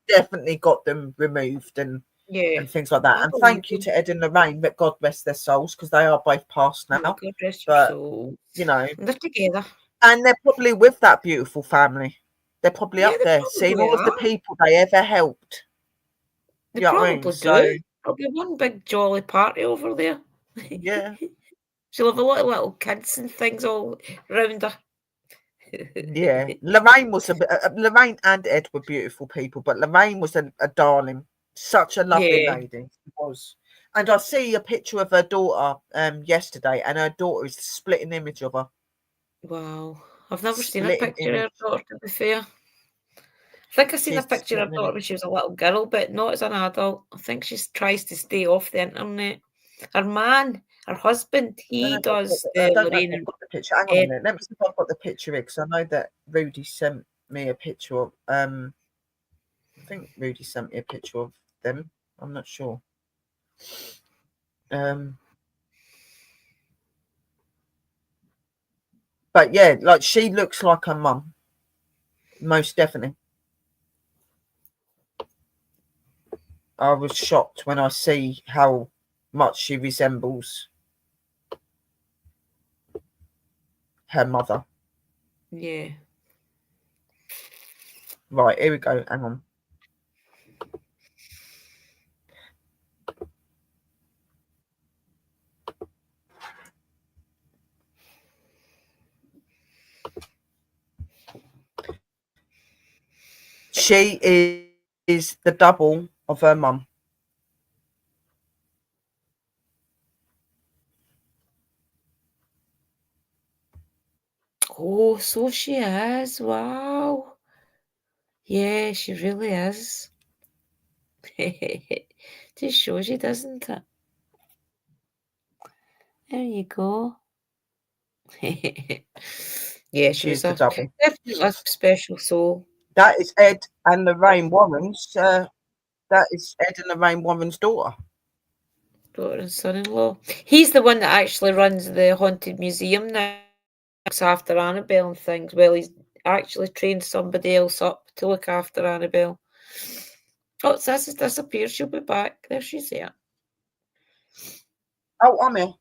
definitely got them removed Yeah, and things like that. I And believe thank you them. to Ed and Lorraine, but God rest their souls because they are both past Yeah, now. God rest your But souls. you know, And they're together. and they're probably with that beautiful family. They're probably Yeah, up they there seeing probably all of the are. people they ever helped. They You know what I mean? probably So do. There'll be one big jolly party over there. yeah. She'll have a lot of little kids and things all round her. Yeah, Lorraine was Lorraine and Ed were beautiful people, but Lorraine was a darling, such a lovely Yeah. lady. She was, and I see a picture of her daughter yesterday, and her daughter is the splitting image of her. Wow. I've never seen a Splitting picture of her image. daughter, to be fair. I think I seen a She's the picture of splitting her daughter image. when she was a little girl, but not as an adult. I think she tries to stay off the internet. Her man, her husband, he does I the don't know if Lorraine I've and got the picture. Hang on a Ed. minute. Let me see if I've got the picture here because I know that Rudy sent me a picture of. I think Rudy sent me a picture of them. I'm not sure. Um, but yeah, like she looks like her mum, most definitely. I was shocked when I see how much she resembles her mother. Yeah. Right, here we go. Hang on. She is the double of her mum. Oh, so she is. Wow. Yeah, she really is. Just shows you, doesn't it? There you go. Yeah, she was Cheers to double. definitely a special soul. That is Ed and Lorraine Warren's. That is Ed and Lorraine Warren's daughter. Daughter and son-in-law. He's the one that actually runs the haunted museum now. Looks after Annabelle and things. Well, he's actually trained somebody else up to look after Annabelle. Oh, Sass has disappeared. She'll be back. There she's there. Oh, I'm here.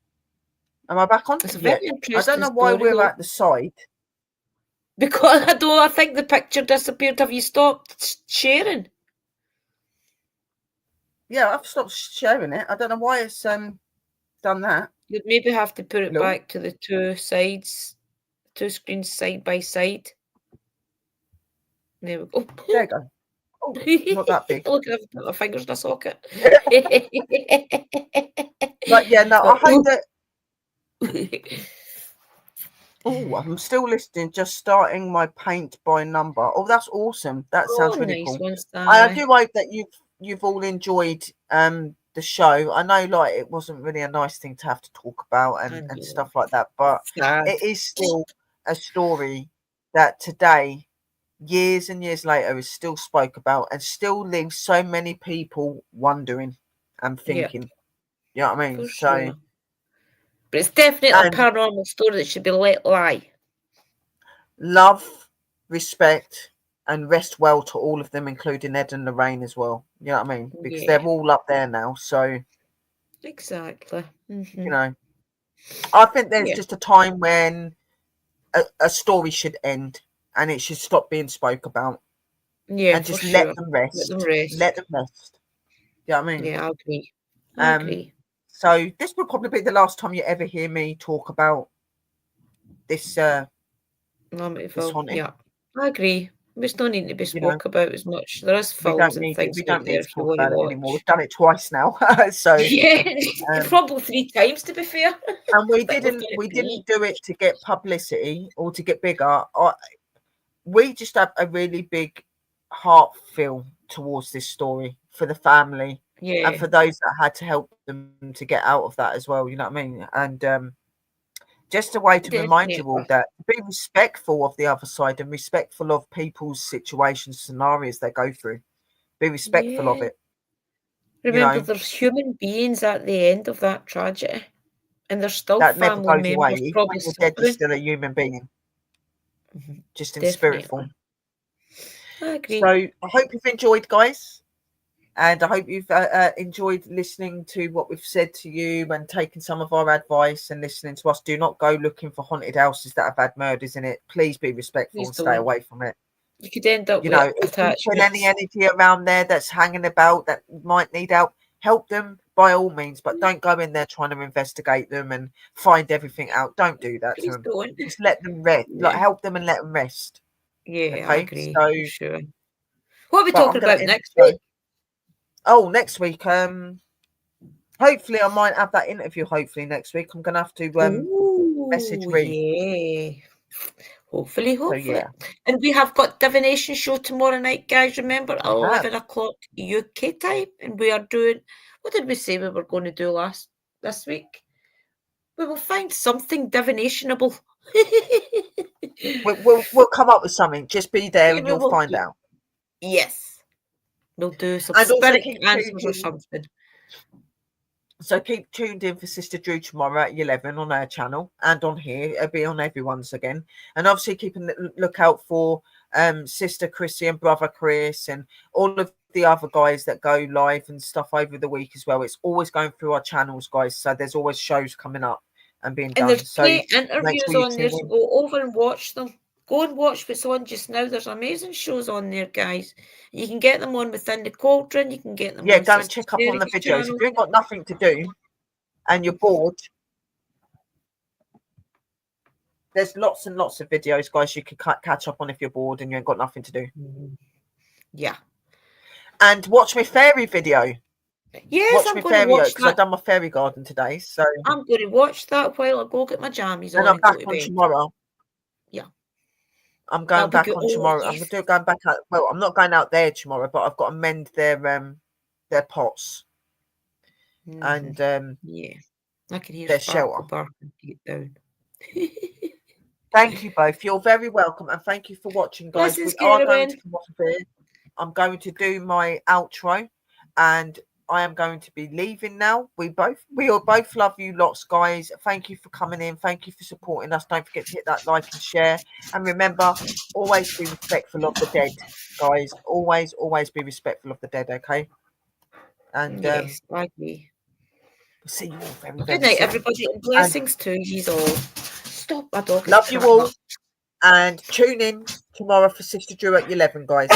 Am I back on? It's a Yeah. very I interesting don't know why story, we're though. at the side. Because I think the picture disappeared. Have you stopped sharing? Yeah, I've stopped sharing it. I don't know why it's done that. You'd maybe have to put it Hello? back to the two sides, two screens side by side. There we go. There you go. Oh, not that big. Look, I've put my fingers in a socket. But yeah, no, I hope that. that. Oh, I'm still listening. Just starting my paint by number. Oh, that's awesome. That sounds really Nice cool. one, I Stanley. do hope that you've all enjoyed the show. I know, like, it wasn't really a nice thing to have to talk about and stuff like that, but Sad. it is still a story that today, years and years later, is still spoke about and still leaves so many people wondering and thinking. You know what I mean? For So, sure. But it's definitely a and paranormal story that should be let lie. love, respect, and rest well to all of them, including Ed and Lorraine as well. You know what I mean? Because Yeah. they're all up there now. So, Exactly. you know, I think there's Yeah. just a time when a story should end and it should stop being spoke about Yeah, and for just sure. let them rest. Let them rest. Let them rest. You know what I mean? Yeah, I agree. I agree. So this will probably be the last time you ever hear me talk about this this Amityville. haunting. Yeah, I agree. There's no need to be You know, spoke about as much. There is we films don't and need to, things we out don't there need to if you talk want to about it anymore. watch. We've so Yeah, um, probably 3 times to be fair. and we I think we've done it didn't 3. do it to get publicity or to get bigger. We just have a really big heart feel towards this story for the family Yeah, and for those that had to help them to get out of that as well. You know what I mean? And just a way to remind you all definitely. that be respectful of the other side and respectful of people's situations, scenarios they go through. Be respectful of Yeah. it. Remember, there's human beings at the end of that tragedy, and there's still That never family goes away. members Even probably when you're dead, you're suffering. still a human being, just in spirit Definitely. form. I agree. So I hope you've enjoyed, guys. And I hope you've enjoyed listening to what we've said to you and taking some of our advice and listening to us. Do not go looking for haunted houses that have had murders in it. Please be respectful Please and stay don't. away from it. You could end up You with know, if you feel any attachments. energy around there that's hanging about that might need help them by all means, but don't go in there trying to investigate them and find everything out. Don't do that to Please them. don't. Just let them rest. Like, Yeah. help them and let them rest. Yeah, I Okay, agree. so For sure. What are we but I'm talking gonna about end the next show. week? Oh, next week. Hopefully I might have that interview. Hopefully next week. I'm gonna have to message Oh, Reed. yeah. Hopefully, So hopefully. yeah, And we have got divination show tomorrow night, guys. Remember, we have. 11 o'clock UK time. And we are doing, what did we say we were going to do this week? We will find something divinationable. We'll come up with something. Just be there Yeah, and we you'll will find do. out. Yes. We'll do some And also spirit keep answers or tuned in. something. So keep tuned in for Sister Drew tomorrow at 11 on our channel and on here. It'll be on everyone's again. And obviously keep a lookout for Sister Chrissy and Brother Chris and all of the other guys that go live and stuff over the week as well. It's always going through our channels, guys. So there's always shows coming up and being And done. there's So great make interviews sure you on there, tune so in. go over and watch them. Go and watch what's on just now. There's amazing shows on there, guys. You can get them on Within the Cauldron. You can get them Yeah, on go and Sister check up on the Sarah's videos. If channel. you ain't got nothing to do and you're bored, there's lots and lots of videos, guys, you can catch up on if you're bored and you ain't got nothing to do. Yeah. And watch my fairy video. Yes, Watch I'm my going to fairy watch because I've that. done my fairy garden today. So I'm going to watch that while I go get my jammies and on I'm and go back to on bed. tomorrow. Yeah. I'm going back on tomorrow. Yes. I'm going back out. Well, I'm not going out there tomorrow, but I've got to mend their pots and Yeah. I can hear their Sparkle shelter. barking to get down. Thank you both. You're very welcome, and thank you for watching, guys. Blessings, We are going Karen. to come off of here. I'm going to do my outro, and I am going to be leaving now. We all both love you lots, guys. Thank you for coming in. Thank you for supporting us. Don't forget to hit that like and share. And remember, always be respectful of the dead, guys. Always be respectful of the dead, okay? And Yes, I agree. we'll see you all very, Good very night, soon. everybody, and blessings to you all. Stop, my dog is Love you cracking all. up. And tune in tomorrow for Sister Drew at 11, guys.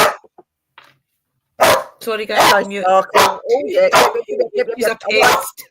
Sorry, guys, Hello, I'm mute. Sparkle. Oh, yeah. He's a pest.